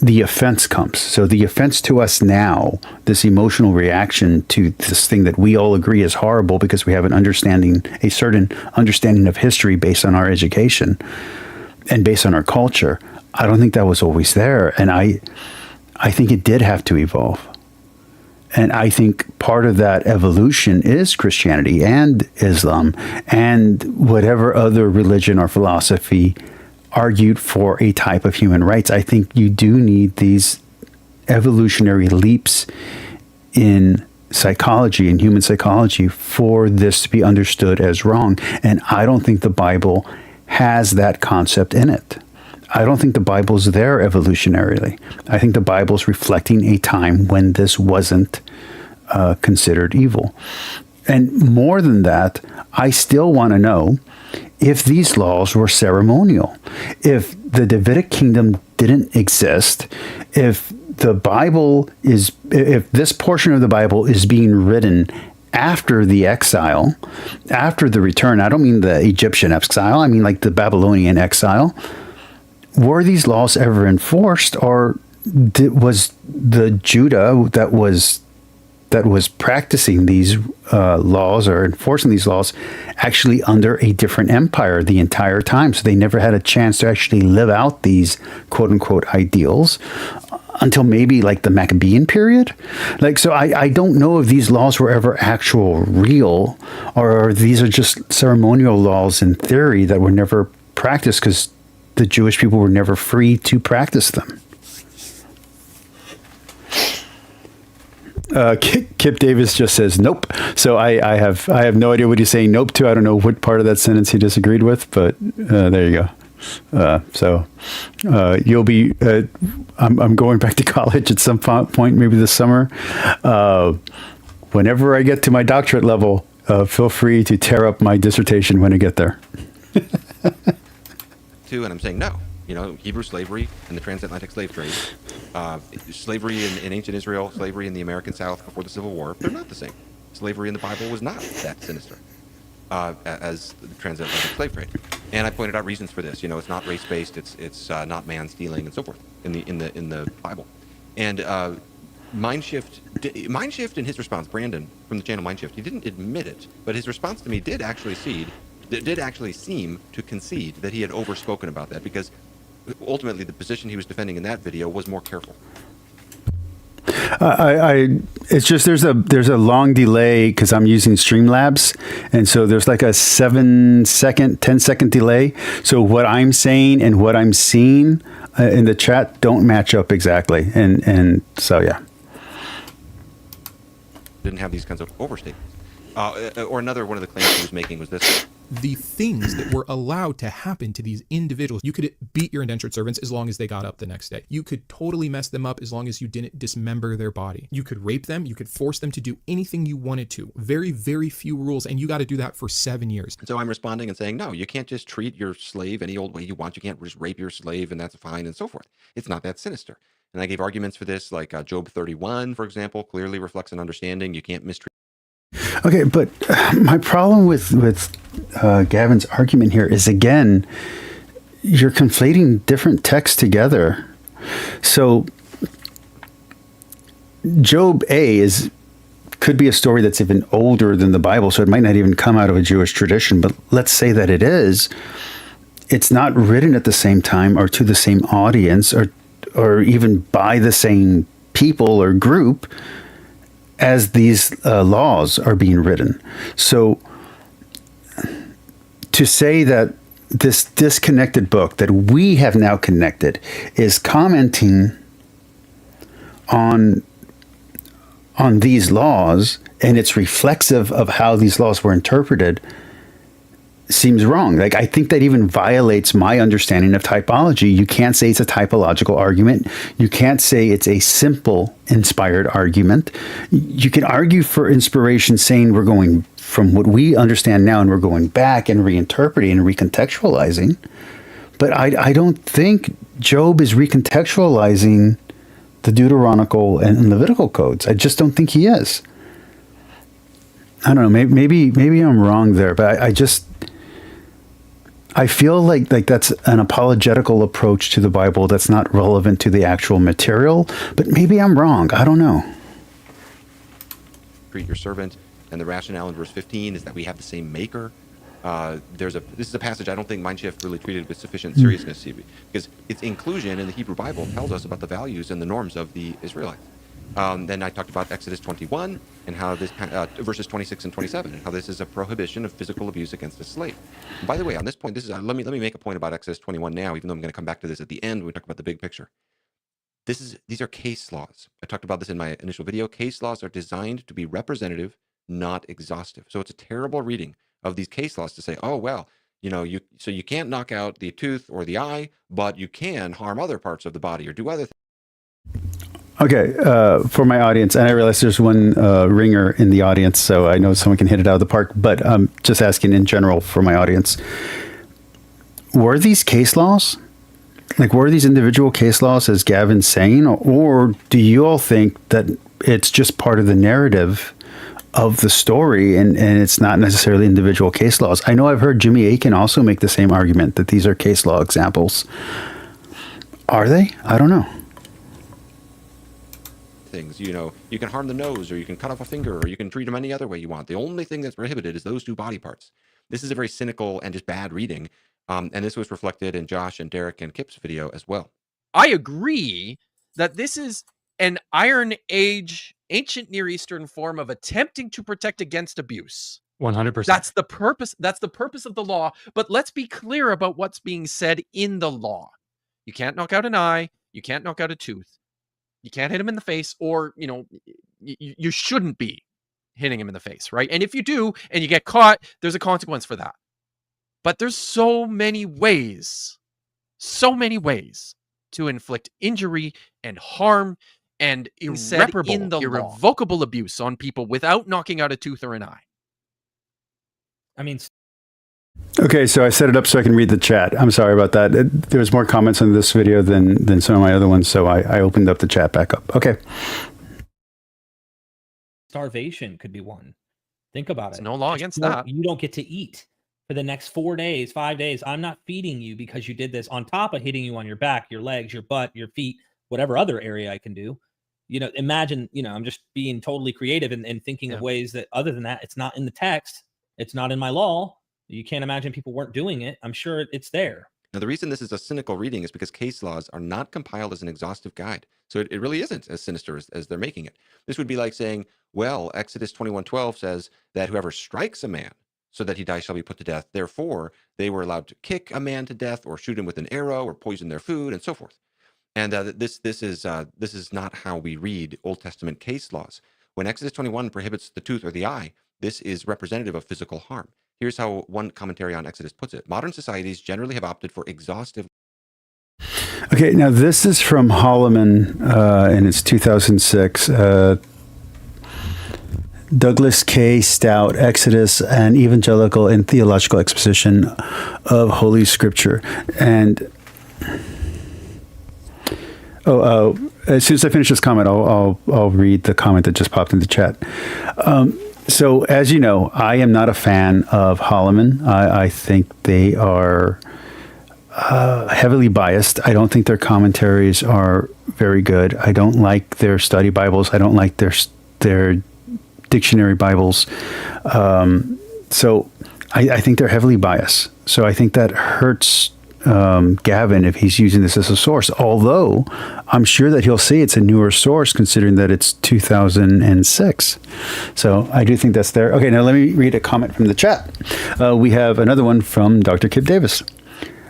the offense comes. So the offense to us now, this emotional reaction to this thing that we all agree is horrible because we have a certain understanding of history based on our education and based on our culture, I don't think that was always there. And I think it did have to evolve. And I think part of that evolution is Christianity and Islam and whatever other religion or philosophy argued for a type of human rights. I think you do need these evolutionary leaps in psychology and human psychology for this to be understood as wrong. And I don't think the Bible has that concept in it. I don't think the Bible's there evolutionarily. I think the Bible's reflecting a time when this wasn't considered evil. And more than that, I still want to know if these laws were ceremonial, if the Davidic kingdom didn't exist, if this portion of the Bible is being written after the exile, after the return. I don't mean the Egyptian exile, I mean like the Babylonian exile. Were these laws ever enforced, or was the Judah that was practicing these laws or enforcing these laws actually under a different empire the entire time? So they never had a chance to actually live out these quote unquote ideals until maybe like the Maccabean period. Like, so I don't know if these laws were ever actual real, or these are just ceremonial laws in theory that were never practiced because the Jewish people were never free to practice them. Kip Davis just says nope. So I have no idea what he's saying nope to. I don't know what part of that sentence he disagreed with, but there you go. You'll be. I'm going back to college at some point, maybe this summer. Whenever I get to my doctorate level, feel free to tear up my dissertation when I get there. And I'm saying no. You know, Hebrew slavery and the transatlantic slave trade, slavery in ancient Israel, slavery in the American South before the Civil War, they're not the same. Slavery in the Bible was not that sinister as the transatlantic slave trade. And I pointed out reasons for this. You know, it's not race-based, it's not man stealing and so forth in the Bible. And Mindshift in his response, Brandon from the channel Mindshift, he didn't admit it, but his response to me did actually seem to concede that he had overspoken about that, because ultimately the position he was defending in that video was more careful. It's just there's a long delay because I'm using Streamlabs, and so there's like a 7-second, 10-second delay. So what I'm saying and what I'm seeing in the chat don't match up exactly, and so yeah. Didn't have these kinds of overstatements. Or another one of the claims he was making was this. The things that were allowed to happen to these individuals. You could beat your indentured servants as long as they got up the next day. You could totally mess them up as long as you didn't dismember their body. You could rape them. You could force them to do anything you wanted to. Very, very few rules, and you got to do that for 7 years. And so I'm responding and saying, no, you can't just treat your slave any old way you want. You can't just rape your slave and that's fine and so forth. It's not that sinister. And I gave arguments for this, like Job 31, for example, clearly reflects an understanding. You can't mistreat. Okay, but my problem with Gavin's argument here is, again, you're conflating different texts together. So Job A could be a story that's even older than the Bible, so it might not even come out of a Jewish tradition. But let's say that it is. It's not written at the same time or to the same audience or even by the same people or group as these laws are being written. So to say that this disconnected book that we have now connected is commenting on these laws, and it's reflexive of how these laws were interpreted, seems wrong. Like, I think that even violates my understanding of typology. You can't say it's a typological argument. You can't say it's a simple inspired argument. You can argue for inspiration, saying we're going from what we understand now and we're going back and reinterpreting and recontextualizing. But I don't think Job is recontextualizing the Deuteronomical and Levitical codes. I just don't think he is. I don't know. Maybe I'm wrong there, but I feel like that's an apologetical approach to the Bible that's not relevant to the actual material, but maybe I'm wrong. I don't know. Treat your servant, and the rationale in verse 15 is that we have the same maker. This is a passage I don't think Mindshift really treated with sufficient seriousness, because its inclusion in the Hebrew Bible tells us about the values and the norms of the Israelites. Then I talked about Exodus 21 and how this verses 26 and 27, and how this is a prohibition of physical abuse against a slave. And by the way, on this point, let me make a point about Exodus 21 now, even though I'm going to come back to this at the end when we talk about the big picture. These are case laws. I talked about this in my initial video. Case laws are designed to be representative, not exhaustive. So it's a terrible reading of these case laws to say, oh well, you can't knock out the tooth or the eye, but you can harm other parts of the body or do other things. Okay, for my audience, and I realize there's one ringer in the audience, so I know someone can hit it out of the park, but I'm just asking in general for my audience. Were these case laws? Like, were these individual case laws, as Gavin's saying, or do you all think that it's just part of the narrative of the story and it's not necessarily individual case laws? I know I've heard Jimmy Akin also make the same argument that these are case law examples. Are they? I don't know. Things, you can harm the nose, or you can cut off a finger, or you can treat them any other way you want. The only thing that's prohibited is those two body parts. This is a very cynical and just bad reading, and this was reflected in Josh and Derek and Kip's video as well. I agree that this is an Iron Age, ancient Near Eastern form of attempting to protect against abuse. 100%. That's the purpose. That's the purpose of the law. But let's be clear about what's being said in the law. You can't knock out an eye. You can't knock out a tooth. You can't hit him in the face, or, you shouldn't be hitting him in the face, right? And if you do, and you get caught, there's a consequence for that. But there's so many ways to inflict injury and harm and irrevocable abuse on people without knocking out a tooth or an eye. I mean, Okay, so I set it up so I can read the chat. I'm sorry about that. There was more comments on this video than some of my other ones, so I opened up the chat back up. Okay. starvation could be one. Think about There's it. no law against that. You don't get to eat for the next 4 days, 5 days. I'm not feeding you because you did this, on top of hitting you on your back, your legs, your butt, your feet, whatever other area I can do. Imagine, I'm just being totally creative and thinking of ways that, other than that, it's not in the text. It's not in my law. You can't imagine people weren't doing it. I'm sure it's there. Now, the reason this is a cynical reading is because case laws are not compiled as an exhaustive guide. So it really isn't as sinister as they're making it. This would be like saying, well, Exodus 21:12 says that whoever strikes a man so that he dies shall be put to death. Therefore, they were allowed to kick a man to death or shoot him with an arrow or poison their food and so forth. And this is not how we read Old Testament case laws. When Exodus 21 prohibits the tooth or the eye, this is representative of physical harm. Here's how one commentary on Exodus puts it. Modern societies generally have opted for exhaustive. Okay, now this is from Holloman, and it's 2006. Douglas K. Stout, Exodus, an Evangelical and Theological Exposition of Holy Scripture. And as soon as I finish this comment, I'll read the comment that just popped into chat. So, as you know, I am not a fan of Holloman. I think they are heavily biased. I don't think their commentaries are very good. I don't like their study Bibles. I don't like their dictionary Bibles. So I think they're heavily biased. So I think that hurts Gavin if he's using this as a source, although I'm sure that he'll say it's a newer source considering that it's 2006. So I do think that's there. Okay, now let me read a comment from the chat. We have another one from Dr. Kip Davis.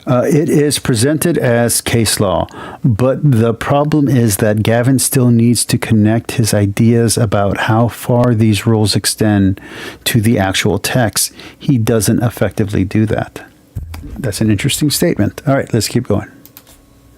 It is presented as case law, but the problem is that Gavin still needs to connect his ideas about how far these rules extend to the actual text. He doesn't effectively do that. That's an interesting statement. All right, let's keep going.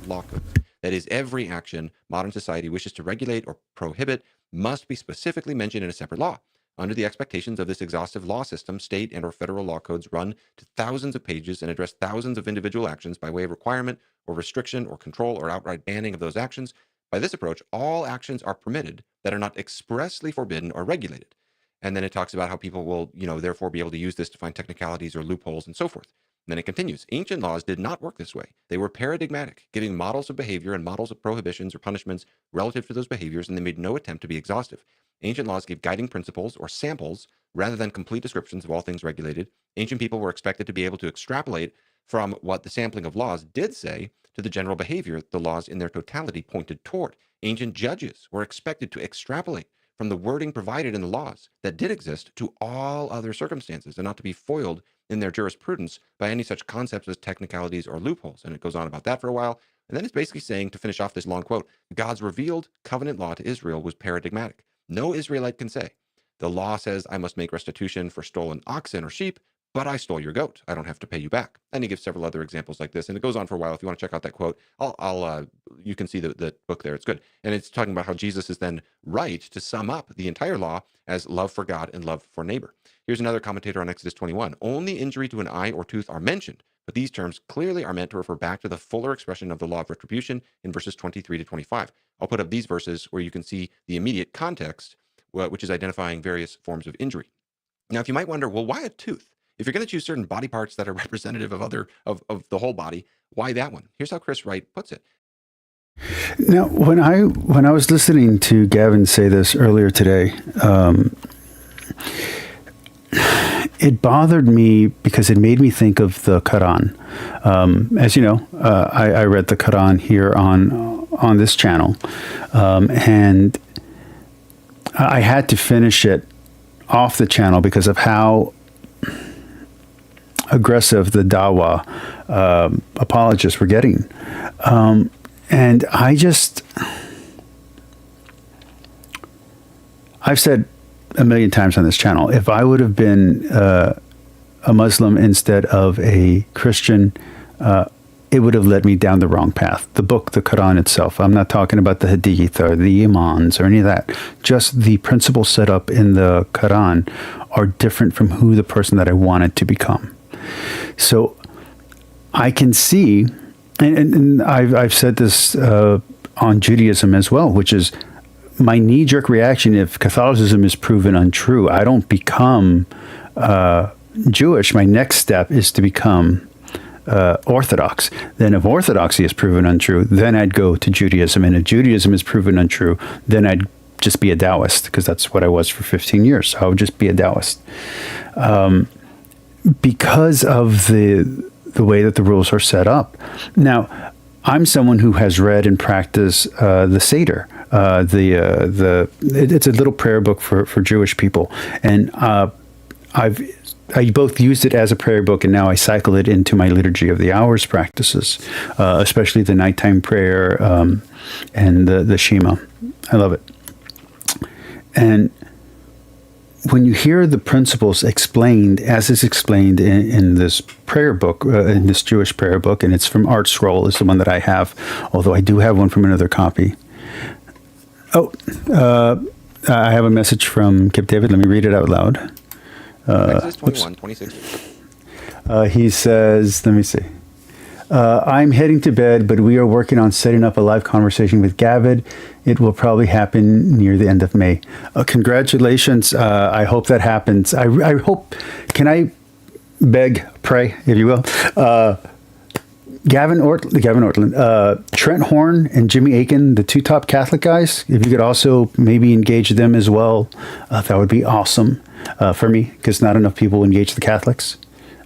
Law code. That is, every action modern society wishes to regulate or prohibit must be specifically mentioned in a separate law. Under the expectations of this exhaustive law system, state and or federal law codes run to thousands of pages and address thousands of individual actions by way of requirement or restriction or control or outright banning of those actions. By this approach, all actions are permitted that are not expressly forbidden or regulated. And then it talks about how people will, therefore be able to use this to find technicalities or loopholes and so forth. And then it continues. Ancient laws did not work this way. They were paradigmatic, giving models of behavior and models of prohibitions or punishments relative to those behaviors, and they made no attempt to be exhaustive. Ancient laws gave guiding principles or samples rather than complete descriptions of all things regulated. Ancient people were expected to be able to extrapolate from what the sampling of laws did say to the general behavior the laws in their totality pointed toward. Ancient judges were expected to extrapolate from the wording provided in the laws that did exist to all other circumstances and not to be foiled in their jurisprudence by any such concepts as technicalities or loopholes. And it goes on about that for a while. And then it's basically saying, to finish off this long quote, God's revealed covenant law to Israel was paradigmatic. No Israelite can say, the law says I must make restitution for stolen oxen or sheep, but I stole your goat. I don't have to pay you back. And he gives several other examples like this. And it goes on for a while. If you want to check out that quote, you can see the book there. It's good. And it's talking about how Jesus is then right to sum up the entire law as love for God and love for neighbor. Here's another commentator on Exodus 21. Only injury to an eye or tooth are mentioned, but these terms clearly are meant to refer back to the fuller expression of the law of retribution in verses 23 to 25. I'll put up these verses where you can see the immediate context, which is identifying various forms of injury. Now, if you might wonder, well, why a tooth? If you're going to choose certain body parts that are representative of the whole body, why that one? Here's how Chris Wright puts it. Now, when I was listening to Gavin say this earlier today, it bothered me because it made me think of the Quran. As you know, I read the Quran here on on this channel, and I had to finish it off the channel because of how aggressive the Dawa apologists were getting. And I've said a million times on this channel, if I would have been a Muslim instead of a Christian, it would have led me down the wrong path. The book, the Quran itself, I'm not talking about the Hadith or the Imams or any of that. Just the principles set up in the Quran are different from who the person that I wanted to become. So I can see, and I've said this on Judaism as well, which is my knee-jerk reaction if Catholicism is proven untrue, I don't become Jewish. My next step is to become Orthodox. Then if Orthodoxy is proven untrue, then I'd go to Judaism. And if Judaism is proven untrue, then I'd just be a Taoist, because that's what I was for 15 years. So I would just be a Taoist. Because of the way that the rules are set up. Now, I'm someone who has read and practiced the Seder. It's a little prayer book for Jewish people, and I both used it as a prayer book, and now I cycle it into my Liturgy of the Hours practices, especially the nighttime prayer and the Shema. I love it. And when you hear the principles explained, as is explained in this prayer book, in this Jewish prayer book, and it's from Art Scroll, is the one that I have, although I do have one from another copy. Oh, I have a message from Kip David. Let me read it out loud. Exodus 21, 26. He says, let me see. I'm heading to bed, but we are working on setting up a live conversation with Gavin. It will probably happen near the end of May. Congratulations. I hope that happens. I hope, can I pray, if you will? Gavin Ortlund, Trent Horn and Jimmy Aiken, the two top Catholic guys, if you could also maybe engage them as well, that would be awesome for me, because not enough people engage the Catholics.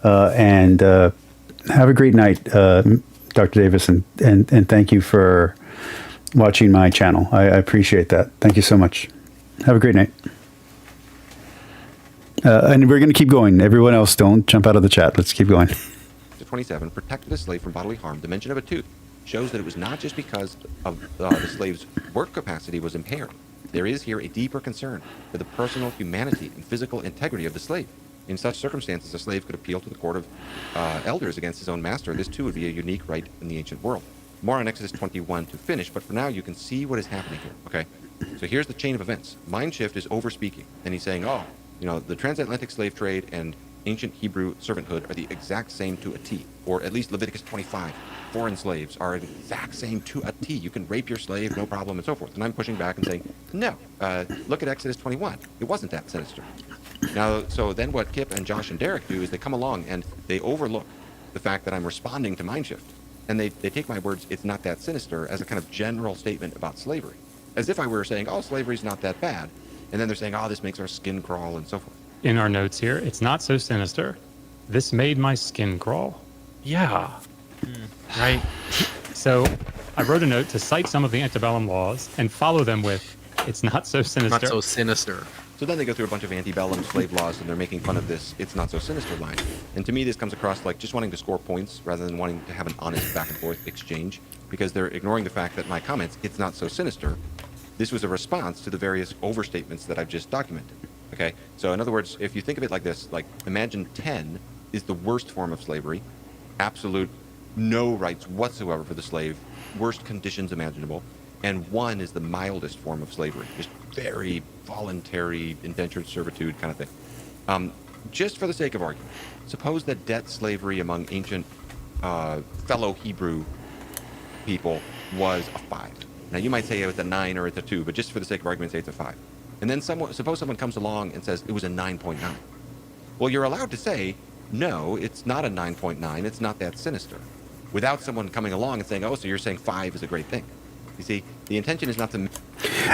And have a great night, Dr. Davis, and thank you for watching my channel. I appreciate that. Thank you so much. Have a great night. And we're going to keep going. Everyone else, don't jump out of the chat. Let's keep going. 27 protected a slave from bodily harm. The mention of a tooth shows that it was not just because of the slave's work capacity was impaired. There is here a deeper concern for the personal humanity and physical integrity of the slave. In such circumstances, a slave could appeal to the court of elders against his own master. This too would be a unique right in the ancient world. More on Exodus 21 to finish, but for now you can see what is happening here. Okay, so here's the chain of events. Mindshift is over speaking, and he's saying, oh, the transatlantic slave trade and ancient Hebrew servanthood are the exact same to a T, or at least Leviticus 25. Foreign slaves are the exact same to a T. You can rape your slave, no problem, and so forth. And I'm pushing back and saying, no, look at Exodus 21. It wasn't that sinister. Now, so then what Kip and Josh and Derek do is they come along and they overlook the fact that I'm responding to Mindshift. And they take my words, it's not that sinister, as a kind of general statement about slavery. As if I were saying, oh, slavery's not that bad. And then they're saying, oh, this makes our skin crawl and so forth. In our notes here, it's not so sinister. This made my skin crawl. Yeah. Right. So I wrote a note to cite some of the antebellum laws and follow them with, it's not so sinister. Not so sinister. So then they go through a bunch of antebellum slave laws, and they're making fun of this it's not so sinister line. And to me, this comes across like just wanting to score points rather than wanting to have an honest back and forth exchange, because they're ignoring the fact that my comments, it's not so sinister, this was a response to the various overstatements that I've just documented. Okay, so in other words, if you think of it like this, like imagine 10 is the worst form of slavery, absolute no rights whatsoever for the slave, worst conditions imaginable, and 1 is the mildest form of slavery, just very voluntary indentured servitude kind of thing. Just for the sake of argument, suppose that debt slavery among ancient fellow Hebrew people was a 5. Now you might say it's a 9 or it's a 2, but just for the sake of argument, say it's a 5. And then suppose someone comes along and says it was a 9.9. Well, you're allowed to say, no, it's not a 9.9, it's not that sinister, without someone coming along and saying, oh, so you're saying 5 is a great thing. You see, the intention is not to...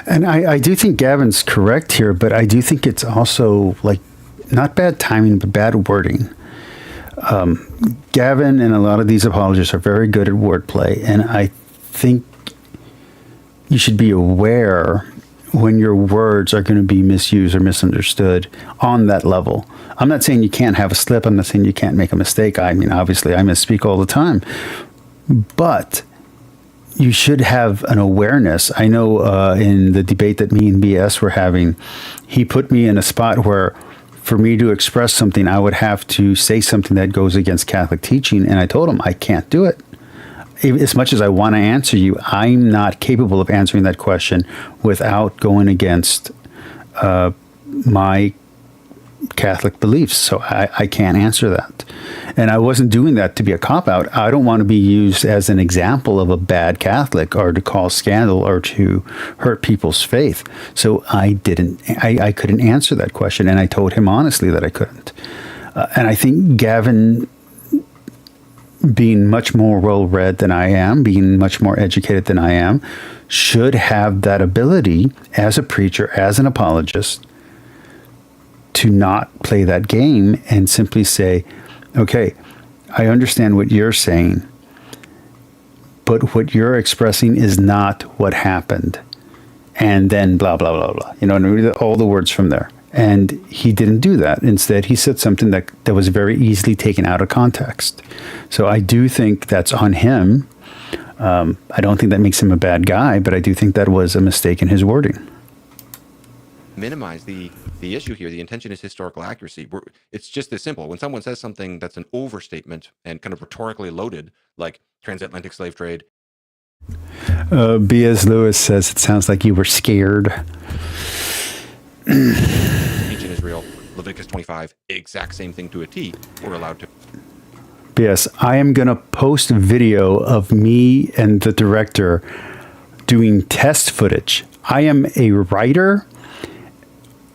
And I do think Gavin's correct here, but I do think it's also, like, not bad timing, but bad wording. Gavin and a lot of these apologists are very good at wordplay, and I think you should be aware when your words are going to be misused or misunderstood on that level. I'm not saying you can't have a slip. I'm not saying you can't make a mistake. I mean, obviously, I misspeak all the time. But you should have an awareness. I know in the debate that me and BS were having, he put me in a spot where for me to express something, I would have to say something that goes against Catholic teaching. And I told him, I can't do it. As much as I want to answer you, I'm not capable of answering that question without going against my Catholic beliefs. So I can't answer that. And I wasn't doing that to be a cop-out. I don't want to be used as an example of a bad Catholic or to cause scandal or to hurt people's faith. So I couldn't answer that question. And I told him honestly that I couldn't. And I think Gavin, being much more well-read than I am, being much more educated than I am, should have that ability as a preacher, as an apologist, to not play that game and simply say, okay, I understand what you're saying, but what you're expressing is not what happened. And then blah, blah, blah, blah. You know, and read all the words from there. And he didn't do that. Instead, he said something that was very easily taken out of context. So I do think that's on him. I don't think that makes him a bad guy, but I do think that was a mistake in his wording. Minimize the issue here. The intention is historical accuracy. It's just this simple. When someone says something that's an overstatement and kind of rhetorically loaded, like transatlantic slave trade. B.S. Lewis says, it sounds like you were scared. Ancient Israel, Leviticus 25, exact same thing to a T, we're allowed to. Yes, I am going to post a video of me and the director doing test footage. I am a writer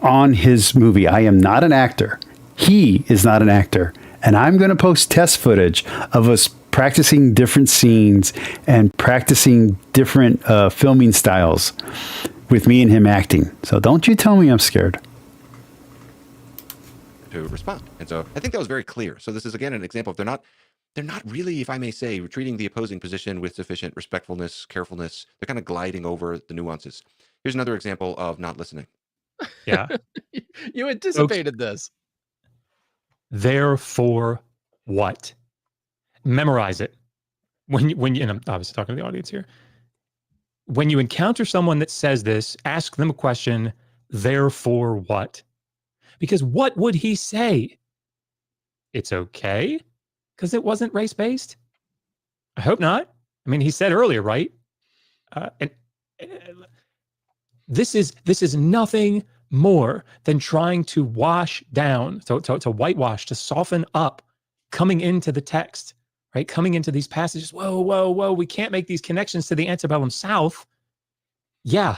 on his movie. I am not an actor. He is not an actor. And I'm going to post test footage of us practicing different scenes and practicing different filming styles with me and him acting. So don't you tell me I'm scared. To respond. And so I think that was very clear. So this is, again, an example of they're not really, if I may say, treating the opposing position with sufficient respectfulness, carefulness. They're kind of gliding over the nuances. Here's another example of not listening. Yeah. You anticipated this. Therefore, what? Memorize it. When you, and I'm obviously talking to the audience here. When you encounter someone that says this, ask them a question. Therefore, what? Because what would he say? It's okay because it wasn't race-based? I hope not. I mean, he said earlier, right? This is nothing more than trying to wash down, to whitewash, to soften up coming into the text, right? Coming into these passages. Whoa, we can't make these connections to the antebellum South. Yeah,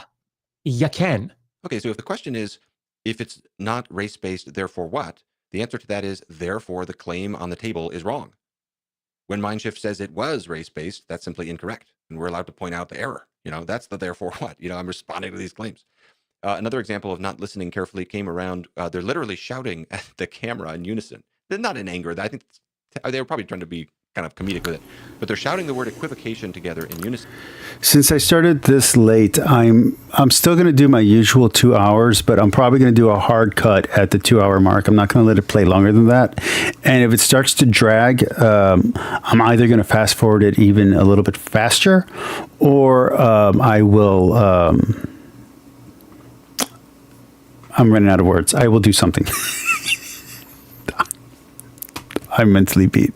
you can. Okay, so if the question is, if it's not race-based, therefore what? The answer to that is, therefore the claim on the table is wrong. When Mindshift says it was race-based, that's simply incorrect. And we're allowed to point out the error. You know, that's the therefore what. You know, I'm responding to these claims. Another example of not listening carefully came around, they're literally shouting at the camera in unison. They're not in anger. I think they were probably trying to be kind of comedic with it. But they're shouting the word equivocation together in unison. Since I started this late, I'm still going to do my usual 2 hours, but I'm probably going to do a hard cut at the 2 hour mark. I'm not going to let it play longer than that. And if it starts to drag, I'm either going to fast forward it even a little bit faster, or I will. I'm running out of words. I will do something. I'm mentally beat.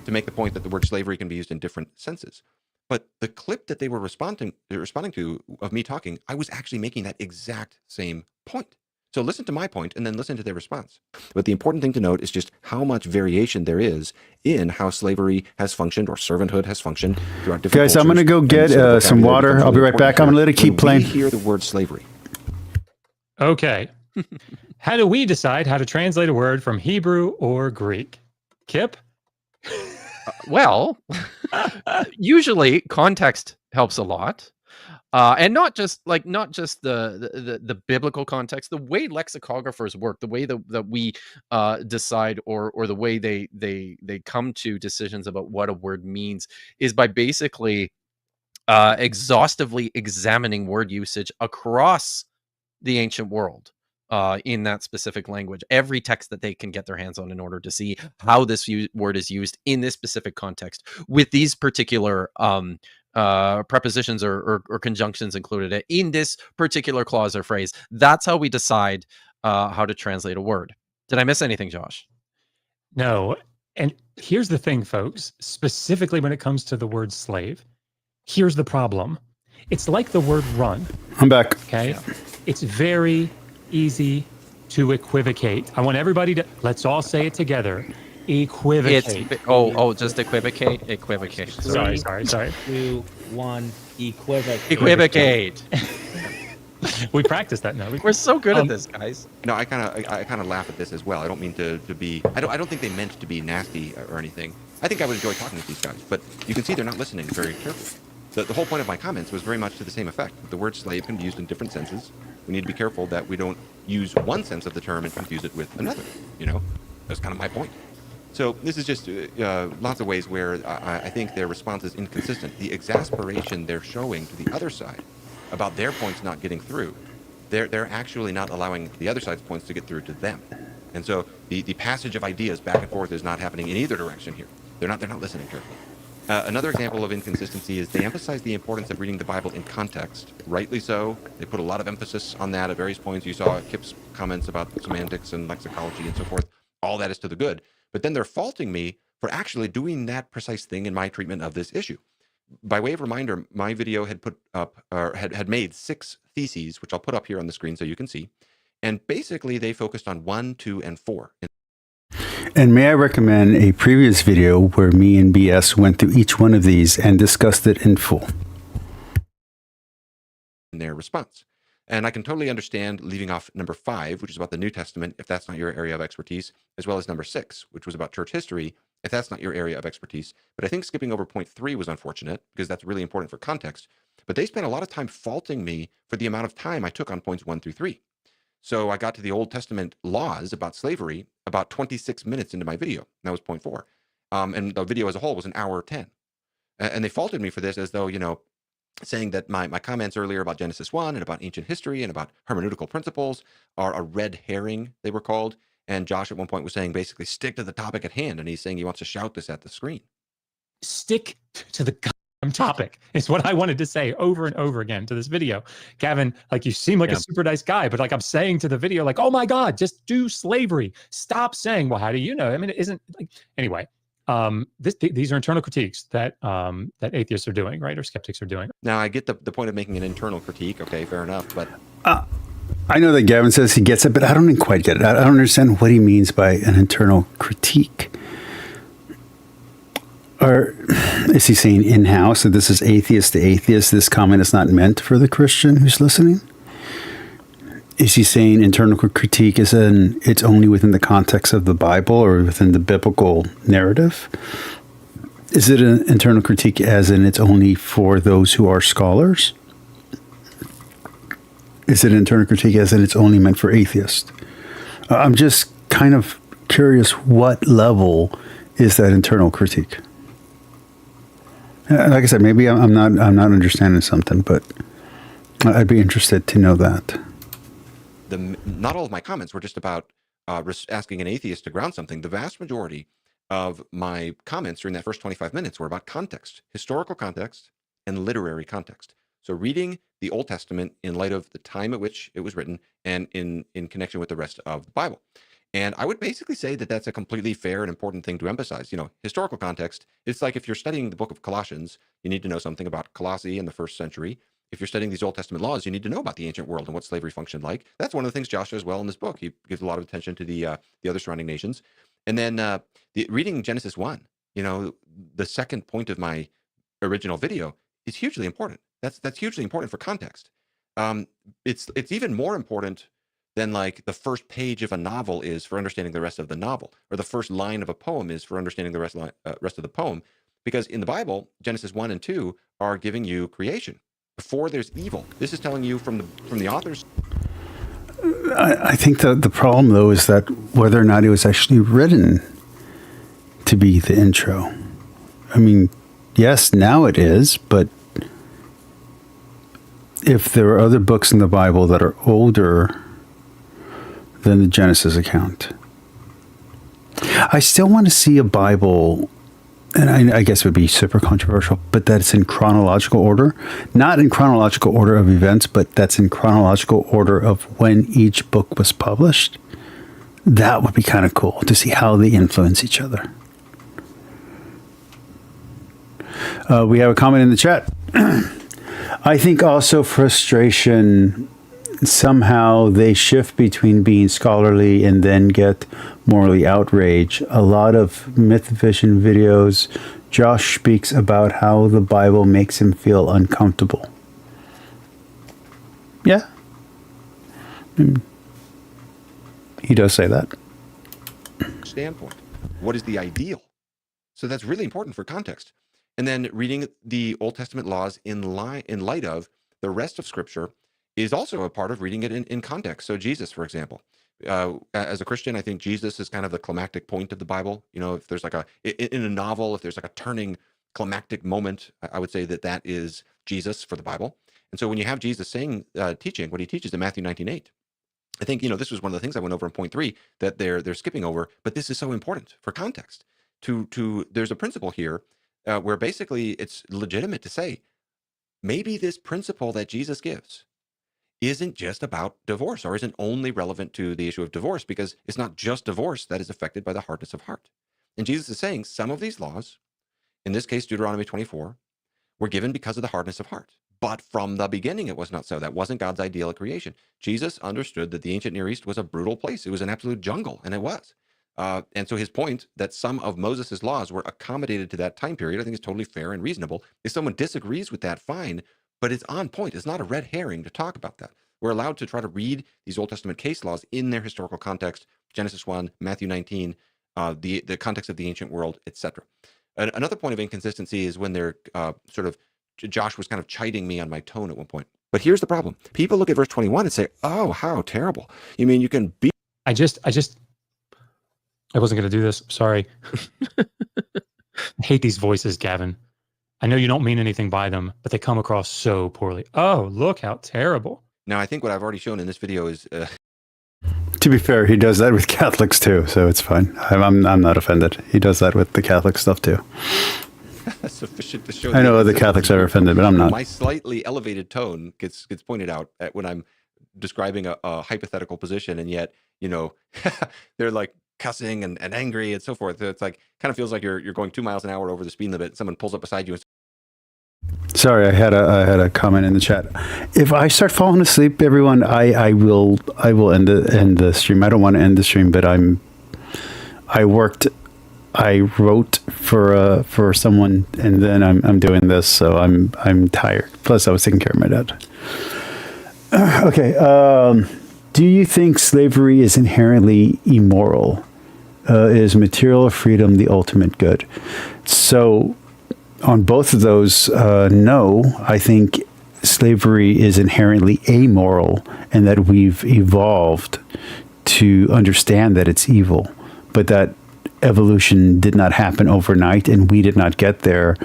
To make the point that the word slavery can be used in different senses. But the clip that they were responding to of me talking, I was actually making that exact same point. So listen to my point and then listen to their response. But the important thing to note is just how much variation there is in how slavery has functioned or servanthood has functioned throughout different Guys, I'm going to go get some water. I'll be right back. I'm going to let it keep playing. We hear the word slavery. Okay. How do we decide how to translate a word from Hebrew or Greek? Kip? Well, usually context helps a lot, and not just the biblical context. The way lexicographers work, the way that we decide, or the way they come to decisions about what a word means, is by basically exhaustively examining word usage across the ancient world in that specific language, every text that they can get their hands on, in order to see how this word is used in this specific context with these particular prepositions or conjunctions included in this particular clause or phrase. That's how we decide how to translate a word. Did I miss anything, Josh? No. And here's the thing, folks, specifically when it comes to the word slave, here's the problem. It's like the word run. I'm back. Okay. Yeah. It's very easy to equivocate. I want everybody to, let's all say it together. Equivocate. Just equivocate? Equivocation. Sorry. 2, 1, equivocate. Equivocate. We practiced that now. We're so good at this, guys. No, I kind of laugh at this as well. I don't mean to be. I don't think they meant to be nasty or anything. I think I would enjoy talking with these guys, but you can see they're not listening very carefully. The whole point of my comments was very much to the same effect. The word slave can be used in different senses. We need to be careful that we don't use one sense of the term and confuse it with another. You know, that's kind of my point. So this is just lots of ways where I think their response is inconsistent. The exasperation they're showing to the other side about their points not getting through, they're actually not allowing the other side's points to get through to them. And so the passage of ideas back and forth is not happening in either direction here. They're not listening carefully. Another example of inconsistency is they emphasize the importance of reading the Bible in context. Rightly so. They put a lot of emphasis on that at various points. You saw Kip's comments about semantics and lexicology and so forth. All that is to the good. But then they're faulting me for actually doing that precise thing in my treatment of this issue. By way of reminder, my video had put up, or had made 6 theses, which I'll put up here on the screen so you can see. And basically, they focused on 1, 2, and 4. And may I recommend a previous video where me and BS went through each one of these and discussed it in full. In their response. And I can totally understand leaving off number 5, which is about the New Testament, if that's not your area of expertise, as well as number 6, which was about church history, if that's not your area of expertise. But I think skipping over point 3 was unfortunate, because that's really important for context. But they spent a lot of time faulting me for the amount of time I took on points 1 through 3. So I got to the Old Testament laws about slavery about 26 minutes into my video. That was point 4. And the video as a whole was an hour 10. And they faulted me for this as though, you know, saying that my comments earlier about Genesis 1 and about ancient history and about hermeneutical principles are a red herring, they were called. And Josh at one point was saying, basically, stick to the topic at hand. And he's saying he wants to shout this at the screen. Stick to the topic is what I wanted to say over and over again to this video. Gavin, like, you seem like a super nice guy, but like I'm saying to the video, like, oh my God, just do slavery. Stop saying, well, how do you know? I mean, it isn't like, anyway, these are internal critiques that that atheists are doing, right? Or skeptics are doing. Now, I get the point of making an internal critique. Okay, fair enough. But I know that Gavin says he gets it, but I don't quite get it. I don't understand what he means by an internal critique. Or is he saying in-house that this is atheist to atheist, this comment is not meant for the Christian who's listening? Is he saying internal critique is it's only within the context of the Bible or within the biblical narrative? Is it an internal critique as in it's only for those who are scholars? Is it internal critique as in it's only meant for atheists? I'm just kind of curious, what level is that internal critique? Like I said, maybe I'm not understanding something, but I'd be interested to know that. Not all of my comments were just about asking an atheist to ground something. The vast majority of my comments during that first 25 minutes were about context, historical context, and literary context. So reading the Old Testament in light of the time at which it was written and in connection with the rest of the Bible. And I would basically say that that's a completely fair and important thing to emphasize. You know, historical context, it's like if you're studying the book of Colossians, you need to know something about Colossae in the first century. If you're studying these Old Testament laws, you need to know about the ancient world and what slavery functioned like. That's one of the things Josh does well in this book. He gives a lot of attention to the other surrounding nations. And then reading Genesis 1, you know, the second point of my original video is hugely important. That's hugely important for context. It's even more important than like the first page of a novel is for understanding the rest of the novel, or the first line of a poem is for understanding the rest of the poem. Because in the Bible, Genesis 1 and 2 are giving you creation. Before there's evil. This is telling you from the authors. I think the problem, though, is that whether or not it was actually written to be the intro. I mean, yes, now it is, but if there are other books in the Bible that are older than the Genesis account. I still want to see a Bible, and I guess it would be super controversial, but that's in chronological order. Not in chronological order of events, but that's in chronological order of when each book was published. That would be kind of cool to see how they influence each other. We have a comment in the chat. I think also frustration, somehow they shift between being scholarly and then get morally outraged. A lot of Myth Vision videos, Josh speaks about how the Bible makes him feel uncomfortable. Yeah. He does say that. Standpoint. What is the ideal? So that's really important for context. And then reading the Old Testament laws in light of the rest of Scripture is also a part of reading it in context. So Jesus, for example, as a Christian, I think Jesus is kind of the climactic point of the Bible. You know, if there's like in a novel, if there's like a turning climactic moment, I would say that is Jesus for the Bible. And so when you have Jesus saying, teaching what he teaches in Matthew 19:8, I think, you know, this was one of the things I went over in point 3 that they're skipping over, but this is so important for context. There's a principle here where basically it's legitimate to say, maybe this principle that Jesus gives isn't just about divorce, or isn't only relevant to the issue of divorce, because it's not just divorce that is affected by the hardness of heart. And Jesus is saying some of these laws, in this case Deuteronomy 24, were given because of the hardness of heart. But from the beginning, it was not so. That wasn't God's ideal creation. Jesus understood that the ancient Near East was a brutal place. It was an absolute jungle, and it was. And so his point that some of Moses' laws were accommodated to that time period, I think is totally fair and reasonable. If someone disagrees with that, fine, but it's on point. It's not a red herring to talk about that. We're allowed to try to read these Old Testament case laws in their historical context, Genesis 1, Matthew 19, the context of the ancient world, etc. Another point of inconsistency is when they're Josh was kind of chiding me on my tone at one point. But here's the problem. People look at verse 21 and say, oh, how terrible. You mean you can be... I wasn't going to do this. Sorry. I hate these voices, Gavin. I know you don't mean anything by them, but they come across so poorly. Oh, look how terrible. Now, I think what I've already shown in this video is... To be fair, he does that with Catholics too, so it's fine. I'm not offended. He does that with the Catholic stuff too. Sufficient to show. I know other Catholics are offended, but I'm not. My slightly elevated tone gets pointed out when I'm describing a hypothetical position, and yet, you know, they're like cussing and angry and so forth. It's like kind of feels like you're going 2 miles an hour over the speed limit. Someone pulls up beside you and... Sorry, I had a comment in the chat. If I start falling asleep, everyone, I will end the stream. I don't want to end the stream, but I wrote for someone, and then I'm doing this, so I'm tired. Plus, I was taking care of my dad. Okay. Do you think slavery is inherently immoral? Is material freedom the ultimate good? So, on both of those, no. I think slavery is inherently amoral, and that we've evolved to understand that it's evil, but that evolution did not happen overnight, and we did not get there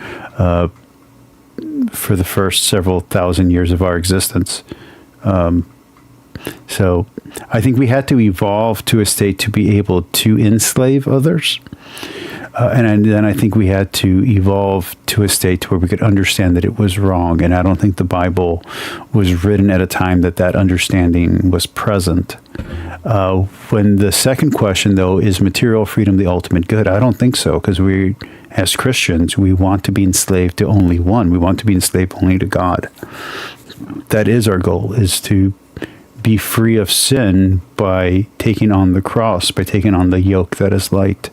for the first several thousand years of our existence. So I think we had to evolve to a state to be able to enslave others. And then I think we had to evolve to a state where we could understand that it was wrong. And I don't think the Bible was written at a time that understanding was present. When the second question, though, is material freedom the ultimate good? I don't think so, because we, as Christians, we want to be enslaved to only one. We want to be enslaved only to God. That is our goal, is to be free of sin by taking on the cross, by taking on the yoke that is light.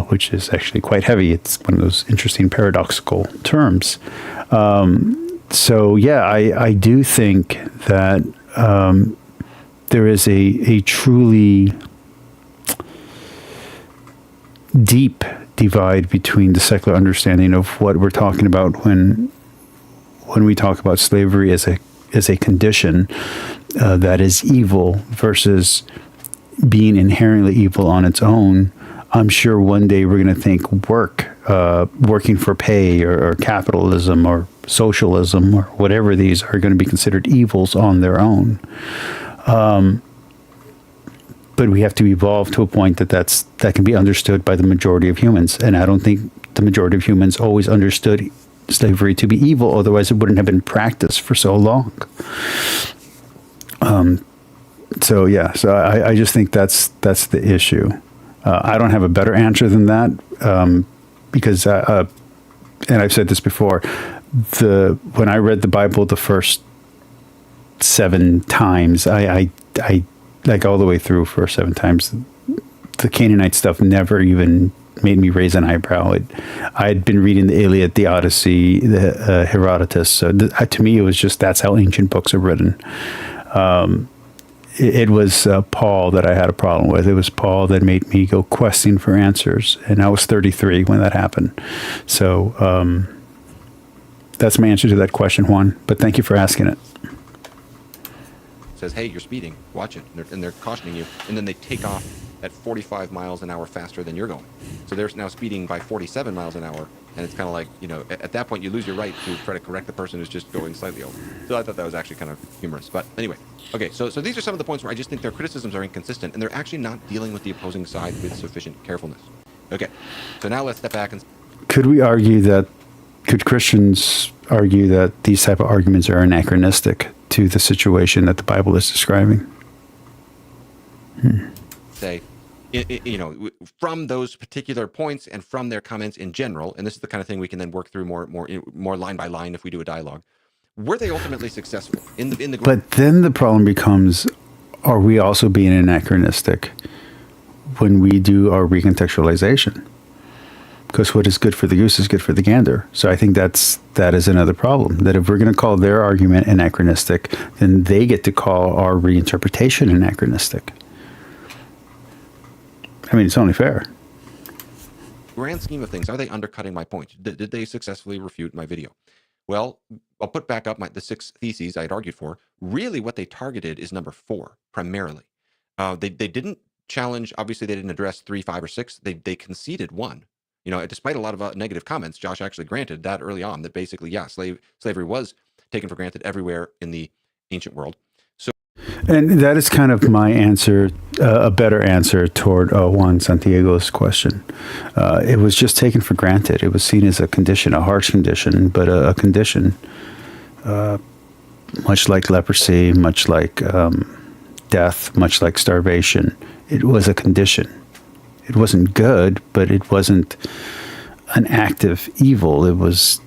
Which is actually quite heavy. It's one of those interesting paradoxical terms. So yeah, I do think that there is a truly deep divide between the secular understanding of what we're talking about when we talk about slavery as a condition that is evil versus being inherently evil on its own. I'm sure one day we're going to think working for pay or capitalism or socialism, or whatever these are going to be considered evils on their own. But we have to evolve to a point that can be understood by the majority of humans. And I don't think the majority of humans always understood slavery to be evil. Otherwise, it wouldn't have been practiced for so long. So I just think that's the issue. I don't have a better answer than that, because, and I've said this before, when I read the Bible the first 7 times, I like all the way through for 7 times, the Canaanite stuff never even made me raise an eyebrow. I had been reading the Iliad, the Odyssey, the Herodotus. So to me, it was just, that's how ancient books are written. It was Paul that I had a problem with. It was Paul that made me go questing for answers. And I was 33 when that happened. So that's my answer to that question, Juan. But thank you for asking it. Says, hey, you're speeding, watch it, and they're cautioning you, and then they take off at 45 miles an hour faster than you're going. So they're now speeding by 47 miles an hour, and it's kind of like, at that point you lose your right to try to correct the person who's just going slightly over. So I thought that was actually kind of humorous. But anyway, okay, so these are some of the points where I just think their criticisms are inconsistent, and they're actually not dealing with the opposing side with sufficient carefulness. Okay, so now let's step back and... Could Christians argue that these type of arguments are anachronistic to the situation that the Bible is describing? Say, from those particular points and from their comments in general, and this is the kind of thing we can then work through more line by line if we do a dialogue. Were they ultimately successful in the? But then the problem becomes: are we also being anachronistic when we do our recontextualization? Because what is good for the goose is good for the gander. So I think that is another problem. That if we're going to call their argument anachronistic, then they get to call our reinterpretation anachronistic. I mean, it's only fair. Grand scheme of things, are they undercutting my point? Did they successfully refute my video? Well, I'll put back up the 6 theses I had argued for. Really, what they targeted is number 4 primarily. They didn't challenge. Obviously, they didn't address 3, 5, or 6. They conceded 1. Despite a lot of negative comments, Josh actually granted that early on that basically, slavery was taken for granted everywhere in the ancient world. So, and that is kind of my answer, a better answer toward Juan Santiago's question. It was just taken for granted. It was seen as a condition, a harsh condition, but a condition, much like leprosy, much like death, much like starvation. It was a condition. It wasn't good, but it wasn't an active evil. It was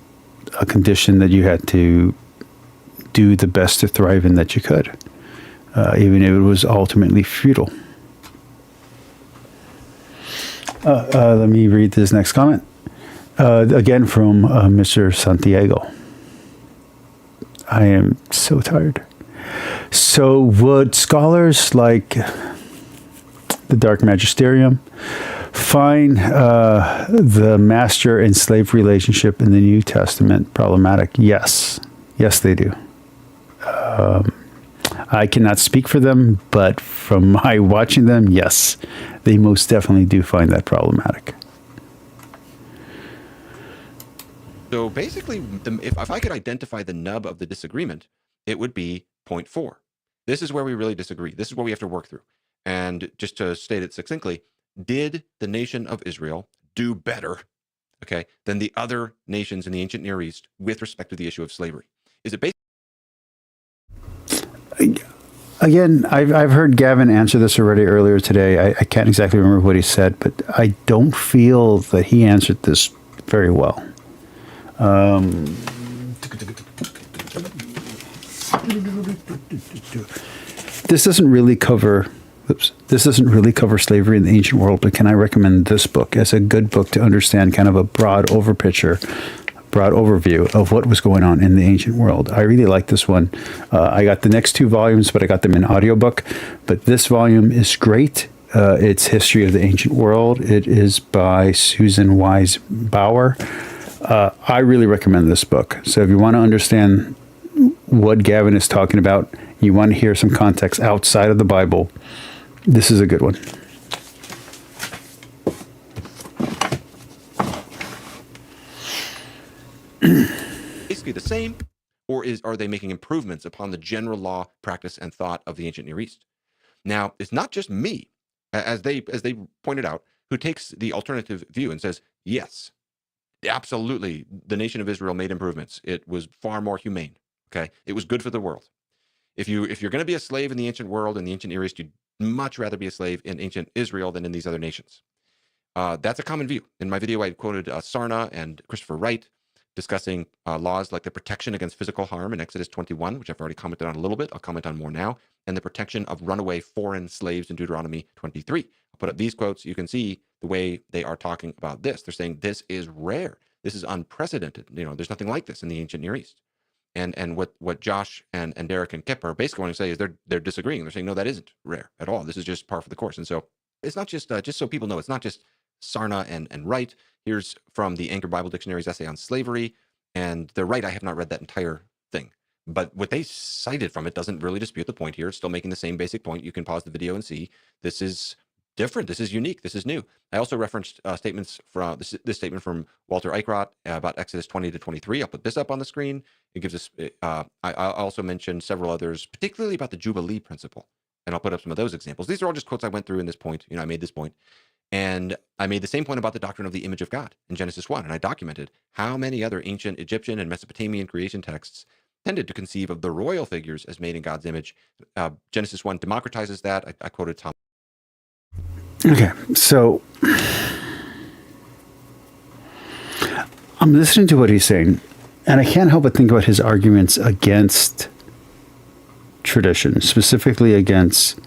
a condition that you had to do the best to thrive in that you could, even if it was ultimately futile. Let me read this next comment. Again from Mr. Santiago. I am so tired. So would scholars like the Dark Magisterium find the master and slave relationship in the New Testament problematic? Yes, they do. I cannot speak for them, but from my watching them, yes, they most definitely do find that problematic. So basically, if I could identify the nub of the disagreement, it would be point 4. This is where we really disagree. This is what we have to work through. And just to state it succinctly, did the nation of Israel do better, than the other nations in the ancient Near East with respect to the issue of slavery? Is it based? Again, I've heard Gavin answer this already earlier today. I can't exactly remember what he said, but I don't feel that he answered this very well. This doesn't really cover slavery in the ancient world, but can I recommend this book as a good book to understand kind of a broad overview of what was going on in the ancient world? I really like this one. I got the next 2 volumes, but I got them in audiobook. But this volume is great. It's History of the Ancient World. It is by Susan Wise Bauer. I really recommend this book. So if you want to understand what Gavin is talking about, you want to hear some context outside of the Bible, this is a good one. Basically exactly the same, or are they making improvements upon the general law, practice, and thought of the ancient Near East? Now, it's not just me, as they pointed out, who takes the alternative view and says, yes, absolutely, the nation of Israel made improvements. It was far more humane. Okay, it was good for the world. If you're going to be a slave in the ancient world, in the ancient Near East, you'd much rather be a slave in ancient Israel than in these other nations. That's a common view. In my video, I quoted Sarna and Christopher Wright discussing laws like the protection against physical harm in Exodus 21, which I've already commented on a little bit. I'll comment on more now, and the protection of runaway foreign slaves in Deuteronomy 23. I'll put up these quotes. You can see the way they are talking about this. They're saying this is rare. This is unprecedented. There's nothing like this in the ancient Near East. And what Josh and Derek and Kip are basically wanting to say is they're disagreeing. They're saying, no, that isn't rare at all. This is just par for the course. And so it's not just so people know, it's not just Sarna and Wright. Here's from the Anchor Bible Dictionary's essay on slavery. And they're right. I have not read that entire thing. But what they cited from it doesn't really dispute the point here. It's still making the same basic point. You can pause the video and see this is different. This is unique. This is new. I also referenced statements from this statement from Walter Eichrodt about Exodus 20 to 23. I'll put this up on the screen. It gives us, I also mentioned several others, particularly about the Jubilee principle. And I'll put up some of those examples. These are all just quotes I went through in this point. I made this point. And I made the same point about the doctrine of the image of God in Genesis 1. And I documented how many other ancient Egyptian and Mesopotamian creation texts tended to conceive of the royal figures as made in God's image. Genesis 1 democratizes that. I quoted Tom. Okay, so I'm listening to what he's saying, and I can't help but think about his arguments against tradition, specifically against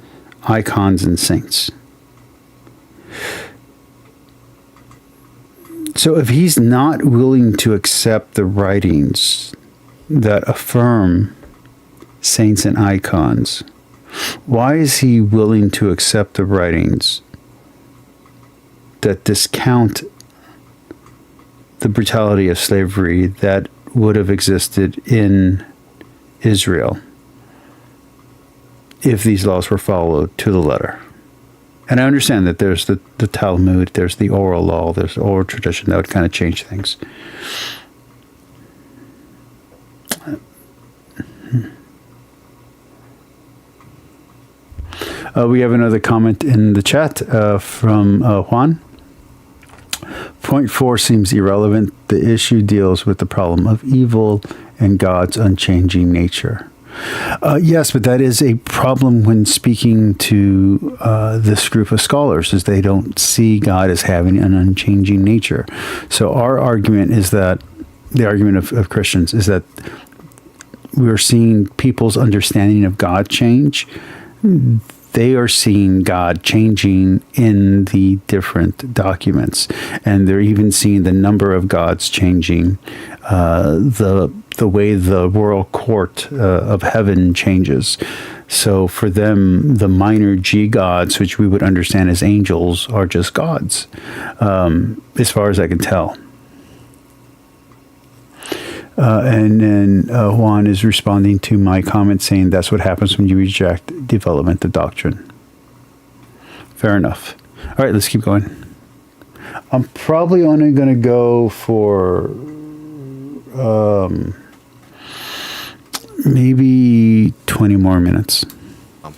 icons and saints. So if he's not willing to accept the writings that affirm saints and icons, why is he willing to accept the writings that discount the brutality of slavery that would have existed in Israel if these laws were followed to the letter? And I understand that there's the Talmud, there's the oral law, there's the oral tradition that would kind of change things. We have another comment in the chat from Juan. Point 4 seems irrelevant. The issue deals with the problem of evil and God's unchanging nature. Yes, but that is a problem when speaking to this group of scholars, is they don't see God as having an unchanging nature. So our argument is that, the argument of Christians is that we're seeing people's understanding of God change. They are seeing God changing in the different documents, and they're even seeing the number of gods changing, the way the royal court of heaven changes. So for them, the minor G gods, which we would understand as angels, are just gods, as far as I can tell. And then Juan is responding to my comment saying that's what happens when you reject development of doctrine. Fair enough. All right, let's keep going. I'm probably only going to go for maybe 20 more minutes.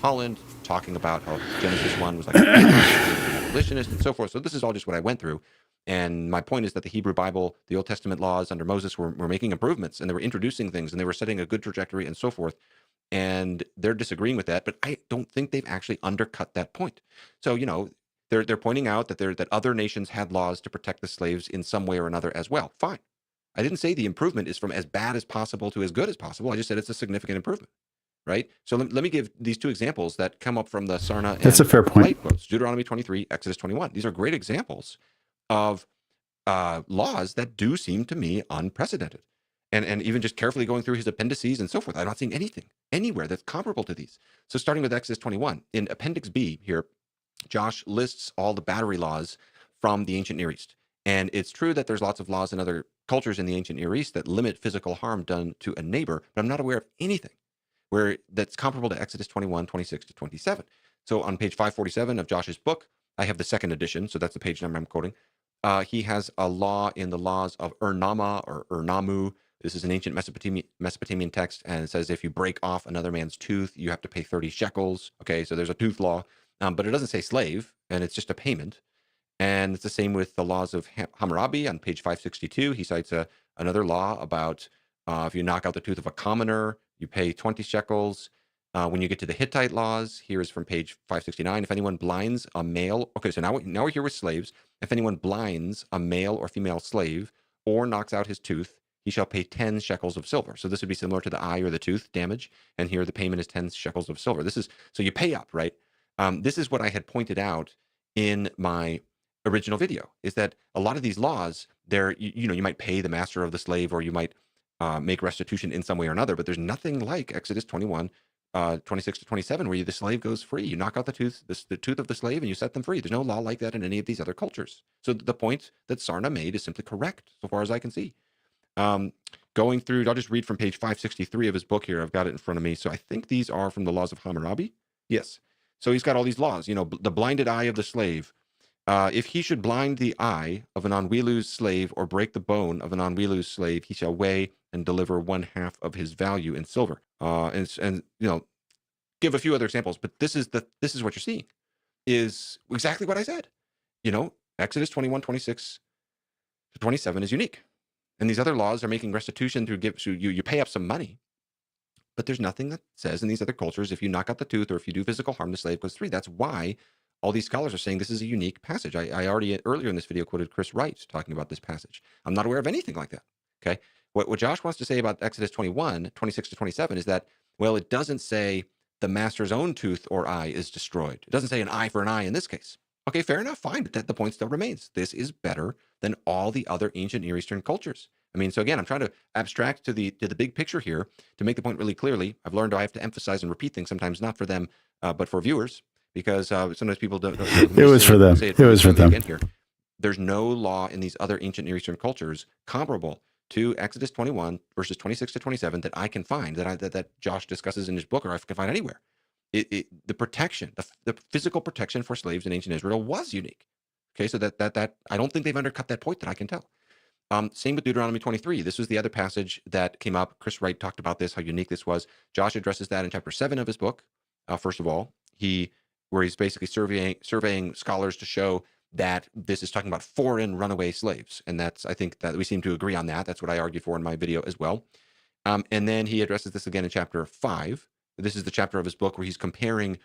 Holland talking about how Genesis 1 was like abolitionist and so forth. So this is all just what I went through. And my point is that the Hebrew Bible, the Old Testament laws under Moses were making improvements, and they were introducing things, and they were setting a good trajectory and so forth. And they're disagreeing with that, but I don't think they've actually undercut that point. So, they're pointing out that other nations had laws to protect the slaves in some way or another as well. Fine. I didn't say the improvement is from as bad as possible to as good as possible. I just said it's a significant improvement, right? So let me give these two examples that come up from the Sarna. That's a fair point. Quotes, Deuteronomy 23, Exodus 21. These are great examples of laws that do seem to me unprecedented. And even just carefully going through his appendices and so forth, I'm not seeing anything anywhere that's comparable to these. So starting with Exodus 21, in Appendix B here, Josh lists all the battery laws from the ancient Near East. And it's true that there's lots of laws in other cultures in the ancient Near East that limit physical harm done to a neighbor, but I'm not aware of anything where that's comparable to Exodus 21, 26 to 27. So on page 547 of Josh's book, I have the second edition, so that's the page number I'm quoting. He has a law in the laws of Urnama or Urnamu, This is an ancient Mesopotamian text, and it says if you break off another man's tooth, you have to pay 30 shekels. Okay, so there's a tooth law, but it doesn't say slave, and it's just a payment. And it's the same with the laws of Hammurabi on page 562. He cites another law about if you knock out the tooth of a commoner, you pay 20 shekels. When you get to the Hittite laws, here is from page 569. If anyone blinds a male, okay, so now we're here with slaves. If anyone blinds a male or female slave or knocks out his tooth, he shall pay 10 shekels of silver. So this would be similar to the eye or the tooth damage. And here the payment is 10 shekels of silver. So you pay up, right? This is what I had pointed out in my original video, is that a lot of these laws, you might pay the master of the slave, or you might make restitution in some way or another, but there's nothing like Exodus 21, 26 to 27, where the slave goes free. You knock out the tooth of the slave and you set them free. There's no law like that in any of these other cultures. So the point that Sarna made is simply correct, so far as I can see. Going through, I'll just read from page 563 of his book here. I've got it in front of me. So I think these are from the laws of Hammurabi. Yes. So he's got all these laws, the blinded eye of the slave. If he should blind the eye of an Onwilu's slave or break the bone of an Onwilu's slave, he shall weigh and deliver 1/2 of his value in silver. And give a few other examples, but this is what you're seeing is exactly what I said. Exodus 21, 26 to 27 is unique. And these other laws are making restitution so you pay up some money. But there's nothing that says in these other cultures, if you knock out the tooth or if you do physical harm, the slave goes free. That's why all these scholars are saying this is a unique passage. I already earlier in this video quoted Chris Wright talking about this passage. I'm not aware of anything like that. Okay. What Josh wants to say about Exodus 21, 26 to 27 is that, well, it doesn't say the master's own tooth or eye is destroyed. It doesn't say an eye for an eye in this case. Okay, fair enough, fine, but the point still remains. This is better than all the other ancient Near Eastern cultures. I mean, so again, I'm trying to abstract to the big picture here to make the point really clearly. I've learned I have to emphasize and repeat things sometimes, not for them, but for viewers, because sometimes people don't. It was for them. It was for them. Here. There's no law in these other ancient Near Eastern cultures comparable to Exodus 21 verses 26 to 27 that I can find, that Josh discusses in his book, or I can find anywhere. The protection, the physical protection for slaves in ancient Israel was unique. Okay, so that I don't think they've undercut that point that I can tell. Same with Deuteronomy 23. This was the other passage that came up. Chris Wright talked about this, how unique this was. Josh addresses that in chapter 7 of his book. First of all, where he's basically surveying scholars to show that this is talking about foreign runaway slaves. And I think that we seem to agree on that. That's what I argued for in my video as well. And then he addresses this again in chapter 5. This is the chapter of his book where he's comparing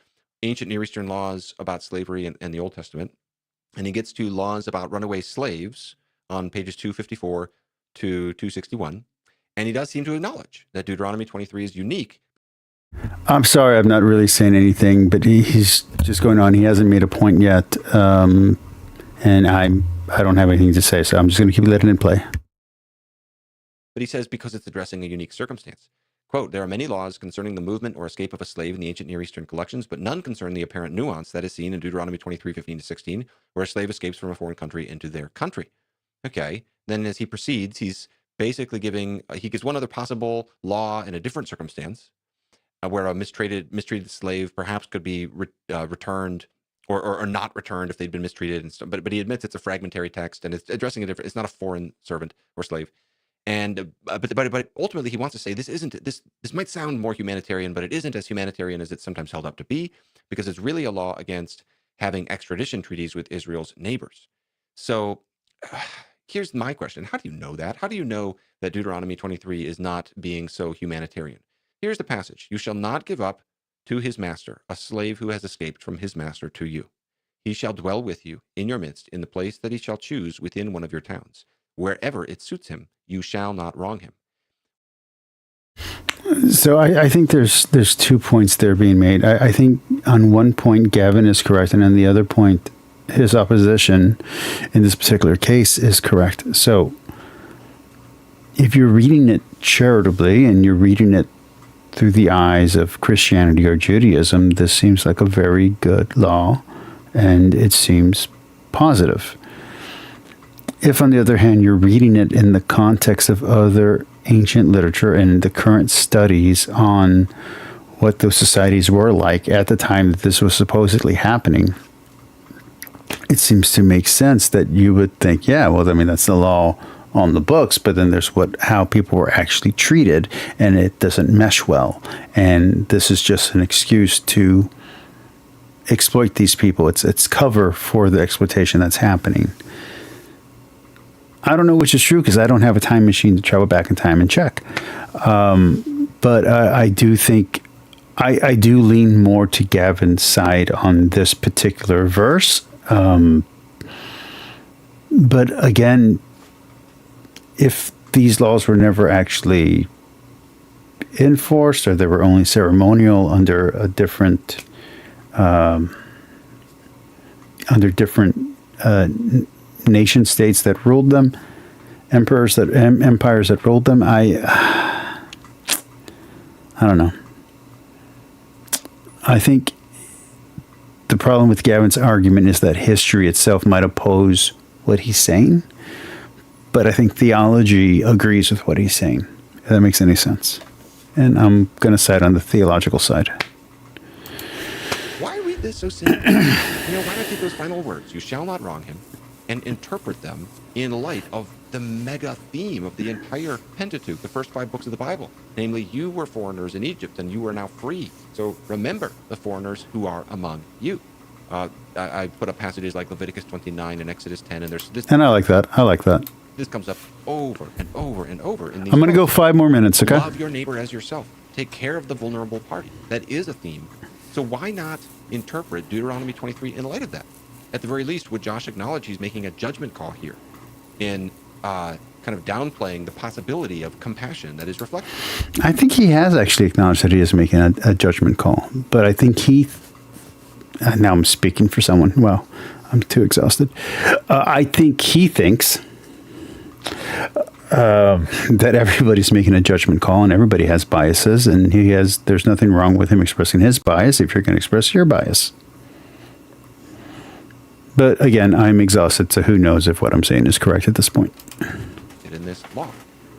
ancient Near Eastern laws about slavery and the Old Testament. And he gets to laws about runaway slaves on pages 254 to 261. And he does seem to acknowledge that Deuteronomy 23 is unique. I'm sorry, I'm not really saying anything, but he's just going on. He hasn't made a point yet. And I don't have anything to say, so I'm just going to keep letting it play. But he says because it's addressing a unique circumstance. Quote, there are many laws concerning the movement or escape of a slave in the ancient Near Eastern collections, but none concern the apparent nuance that is seen in Deuteronomy 23, 15 to 16, where a slave escapes from a foreign country into their country. Okay, then as he proceeds, he's basically he gives one other possible law in a different circumstance, where a mistreated slave perhaps could be returned or not returned if they'd been mistreated. And but he admits it's a fragmentary text and it's addressing it's not a foreign servant or slave. And but ultimately he wants to say this might sound more humanitarian, but it isn't as humanitarian as it's sometimes held up to be, because it's really a law against having extradition treaties with Israel's neighbors. So here's my question. How do you know that? How do you know that Deuteronomy 23 is not being so humanitarian? Here's the passage. You shall not give up to his master a slave who has escaped from his master to you. He shall dwell with you in your midst in the place that he shall choose within one of your towns. Wherever it suits him, you shall not wrong him. So I think there's 2 points there being made. I think on one point Gavin is correct, and on the other point his opposition in this particular case is correct. So if you're reading it charitably and you're reading it through the eyes of Christianity or Judaism, this seems like a very good law, and it seems positive. If, on the other hand, you're reading it in the context of other ancient literature and the current studies on what those societies were like at the time that this was supposedly happening, it seems to make sense that you would think, yeah, well, I mean, that's the law on the books, but then there's how people were actually treated, and it doesn't mesh well. And this is just an excuse to exploit these people. It's cover for the exploitation that's happening. I don't know which is true because I don't have a time machine to travel back in time and check. But I do think I do lean more to Gavin's side on this particular verse. But again, if these laws were never actually enforced, or they were only ceremonial under a different nation states that ruled them, empires that ruled them, I don't know. I think the problem with Gavin's argument is that history itself might oppose what he's saying, but I think theology agrees with what he's saying, if that makes any sense. And I'm going to side on the theological side. Why read this so simply? Why not take those final words, "You shall not wrong him," and interpret them in light of the mega theme of the entire Pentateuch, the first 5 books of the Bible? Namely, you were foreigners in Egypt, and you are now free. So remember the foreigners who are among you. I put up passages like Leviticus 29 and Exodus 10, and there's this. And I like that. This comes up over and over and over in these. I'm going to go 5 more minutes, okay? Love your neighbor as yourself. Take care of the vulnerable party. That is a theme. So why not interpret Deuteronomy 23 in light of that? At the very least, would Josh acknowledge he's making a judgment call here in kind of downplaying the possibility of compassion that is reflected? I think he has actually acknowledged that he is making a judgment call. But I think now I'm speaking for someone. Well, I'm too exhausted. I think he thinks that everybody's making a judgment call, and everybody has biases, and there's nothing wrong with him expressing his bias if you're going to express your bias. But again, I'm exhausted, so who knows if what I'm saying is correct at this point. In this law,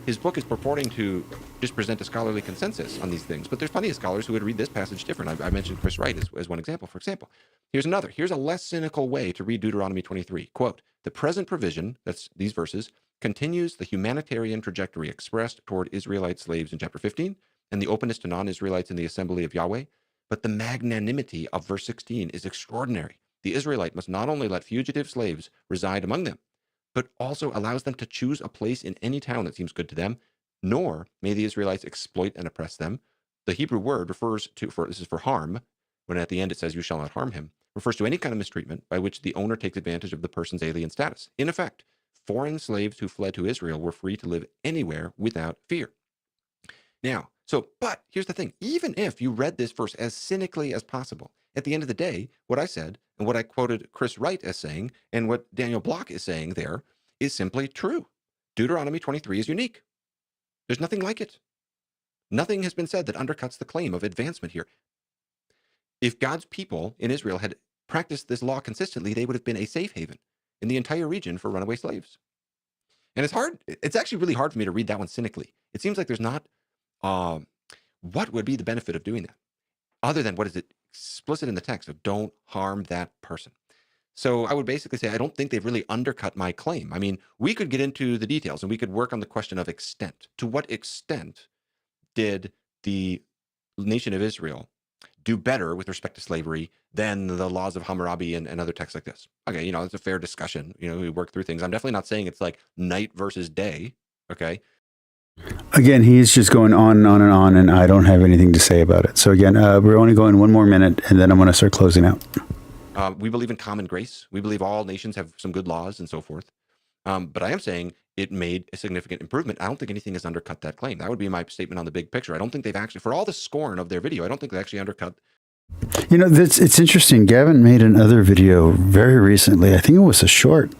his book is purporting to just present a scholarly consensus on these things, but there's plenty of scholars who would read this passage different. I mentioned Chris Wright as one example. For example, here's a less cynical way to read Deuteronomy 23. Quote, "The present provision," that's these verses, "continues the humanitarian trajectory expressed toward Israelite slaves in chapter 15 and the openness to non-Israelites in the assembly of Yahweh. But the magnanimity of verse 16 is extraordinary. The Israelite must not only let fugitive slaves reside among them, but also allows them to choose a place in any town that seems good to them, nor may the Israelites exploit and oppress them." The Hebrew word this is for harm, when at the end it says, "You shall not harm him," refers to any kind of mistreatment by which the owner takes advantage of the person's alien status. In effect, foreign slaves who fled to Israel were free to live anywhere without fear. Now, but here's the thing. Even if you read this verse as cynically as possible, at the end of the day, what I said and what I quoted Chris Wright as saying and what Daniel Block is saying there is simply true. Deuteronomy 23 is unique. There's nothing like it. Nothing has been said that undercuts the claim of advancement here. If God's people in Israel had practiced this law consistently, they would have been a safe haven in the entire region for runaway slaves. And it's actually really hard for me to read that one cynically. It seems like there's not, what would be the benefit of doing that? Other than what is it explicit in the text of don't harm that person. So I would basically say, I don't think they've really undercut my claim. I mean, we could get into the details and we could work on the question of extent. To what extent did the nation of Israel do better with respect to slavery than the laws of Hammurabi and other texts like this? Okay, it's a fair discussion. We work through things. I'm definitely not saying it's like night versus day. Okay. Again, he's just going on and on and on, and I don't have anything to say about it. So again, we're only going 1 more minute, and then I'm going to start closing out. We believe in common grace. We believe all nations have some good laws and so forth. But I am saying it made a significant improvement. I don't think anything has undercut that claim. That would be my statement on the big picture. I don't think they've actually, for all the scorn of their video, I don't think they actually undercut. It's interesting. Gavin made another video very recently. I think it was a short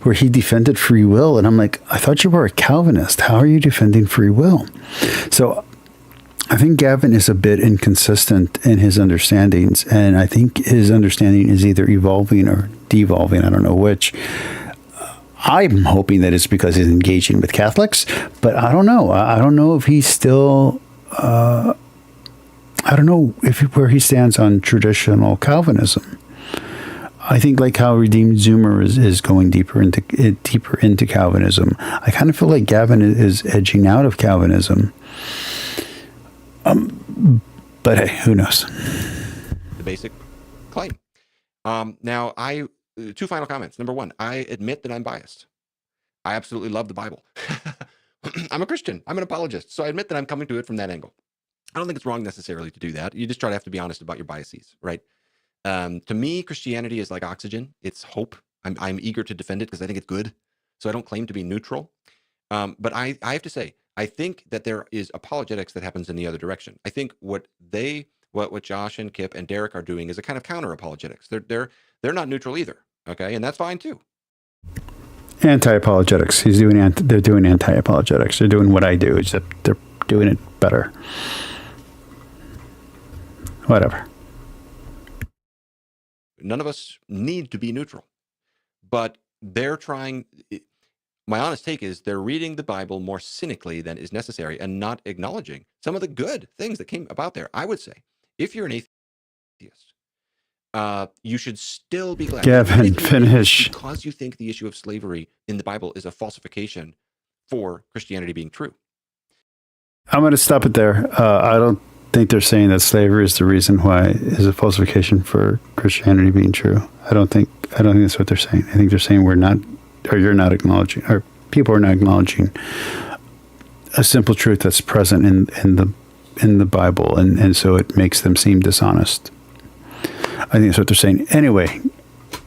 where he defended free will. And I'm like, I thought you were a Calvinist. How are you defending free will? So I think Gavin is a bit inconsistent in his understandings. And I think his understanding is either evolving or devolving. I don't know which. I'm hoping that it's because he's engaging with Catholics, but I don't know. I don't know if he's still... I don't know where he stands on traditional Calvinism. I think like how Redeemed Zoomer is going deeper into Calvinism. I kind of feel like Gavin is edging out of Calvinism. But hey, who knows? The basic claim. Now, two final comments. Number one, I admit that I'm biased. I absolutely love the Bible. I'm a Christian. I'm an apologist. So I admit that I'm coming to it from that angle. I don't think it's wrong necessarily to do that. You just have to be honest about your biases, right? To me, Christianity is like oxygen. It's hope. I'm eager to defend it because I think it's good. So I don't claim to be neutral. But I have to say, I think that there is apologetics that happens in the other direction. I think what Josh and Kip and Derek are doing is a kind of counter apologetics. They're not neutral either. Okay, and that's fine too. Anti-apologetics. They're doing anti-apologetics. They're doing what I do, except they're doing it better. Whatever. None of us need to be neutral, but they're trying. My honest take is they're reading the Bible more cynically than is necessary and not acknowledging some of the good things that came about there. I would say, if you're an atheist, you should still be glad. Gavin, finish. Because you think the issue of slavery in the Bible is a falsification for Christianity being true. I'm going to stop it there. I don't think they're saying that slavery is the reason why is a falsification for Christianity being true. I don't think that's what they're saying. I think they're saying we're not, or you're not acknowledging, or people are not acknowledging a simple truth that's present in the Bible, and so it makes them seem dishonest. I think that's what they're saying. Anyway,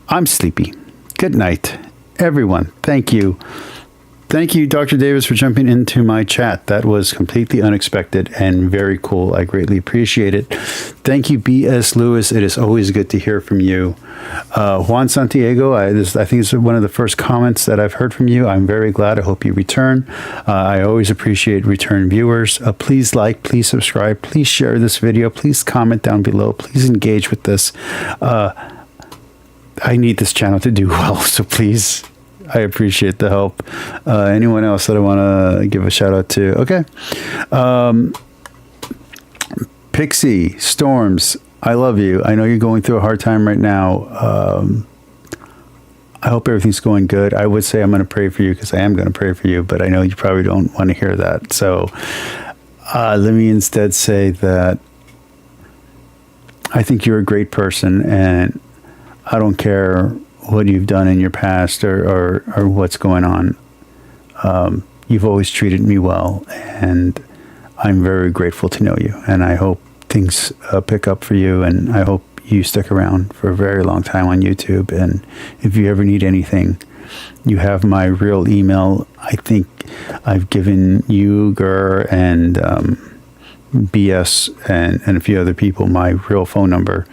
I'm sleepy. Good night, everyone. Thank you. Thank you, Dr. Davis, for jumping into my chat. That was completely unexpected and very cool. I greatly appreciate it. Thank you, B.S. Lewis. It is always good to hear from you. Juan Santiago, I think it's one of the first comments that I've heard from you. I'm very glad. I hope you return. I always appreciate return viewers. Please like, please subscribe, please share this video, please comment down below, please engage with this. I need this channel to do well, so please. I appreciate the help. Anyone else that I want to give a shout out to? Okay. Pixie, Storms, I love you. I know you're going through a hard time right now. I hope everything's going good. I would say I'm going to pray for you because I am going to pray for you, but I know you probably don't want to hear that. So let me instead say that I think you're a great person, and I don't care what you've done in your past or what's going on. You've always treated me well, and I'm very grateful to know you. And I hope things pick up for you, and I hope you stick around for a very long time on YouTube. And if you ever need anything, you have my real email. I think I've given you, Gur, and BS, and a few other people my real phone number.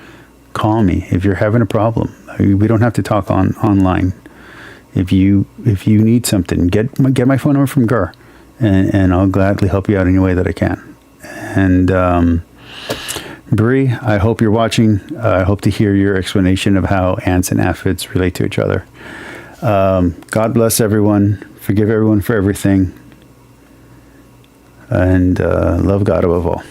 Call me if you're having a problem. We don't have to talk online. If you need something, get my phone number from Gur, and I'll gladly help you out any way that I can. And Bree, I hope you're watching. I hope to hear your explanation of how ants and aphids relate to each other. God bless everyone. Forgive everyone for everything. And love God above all.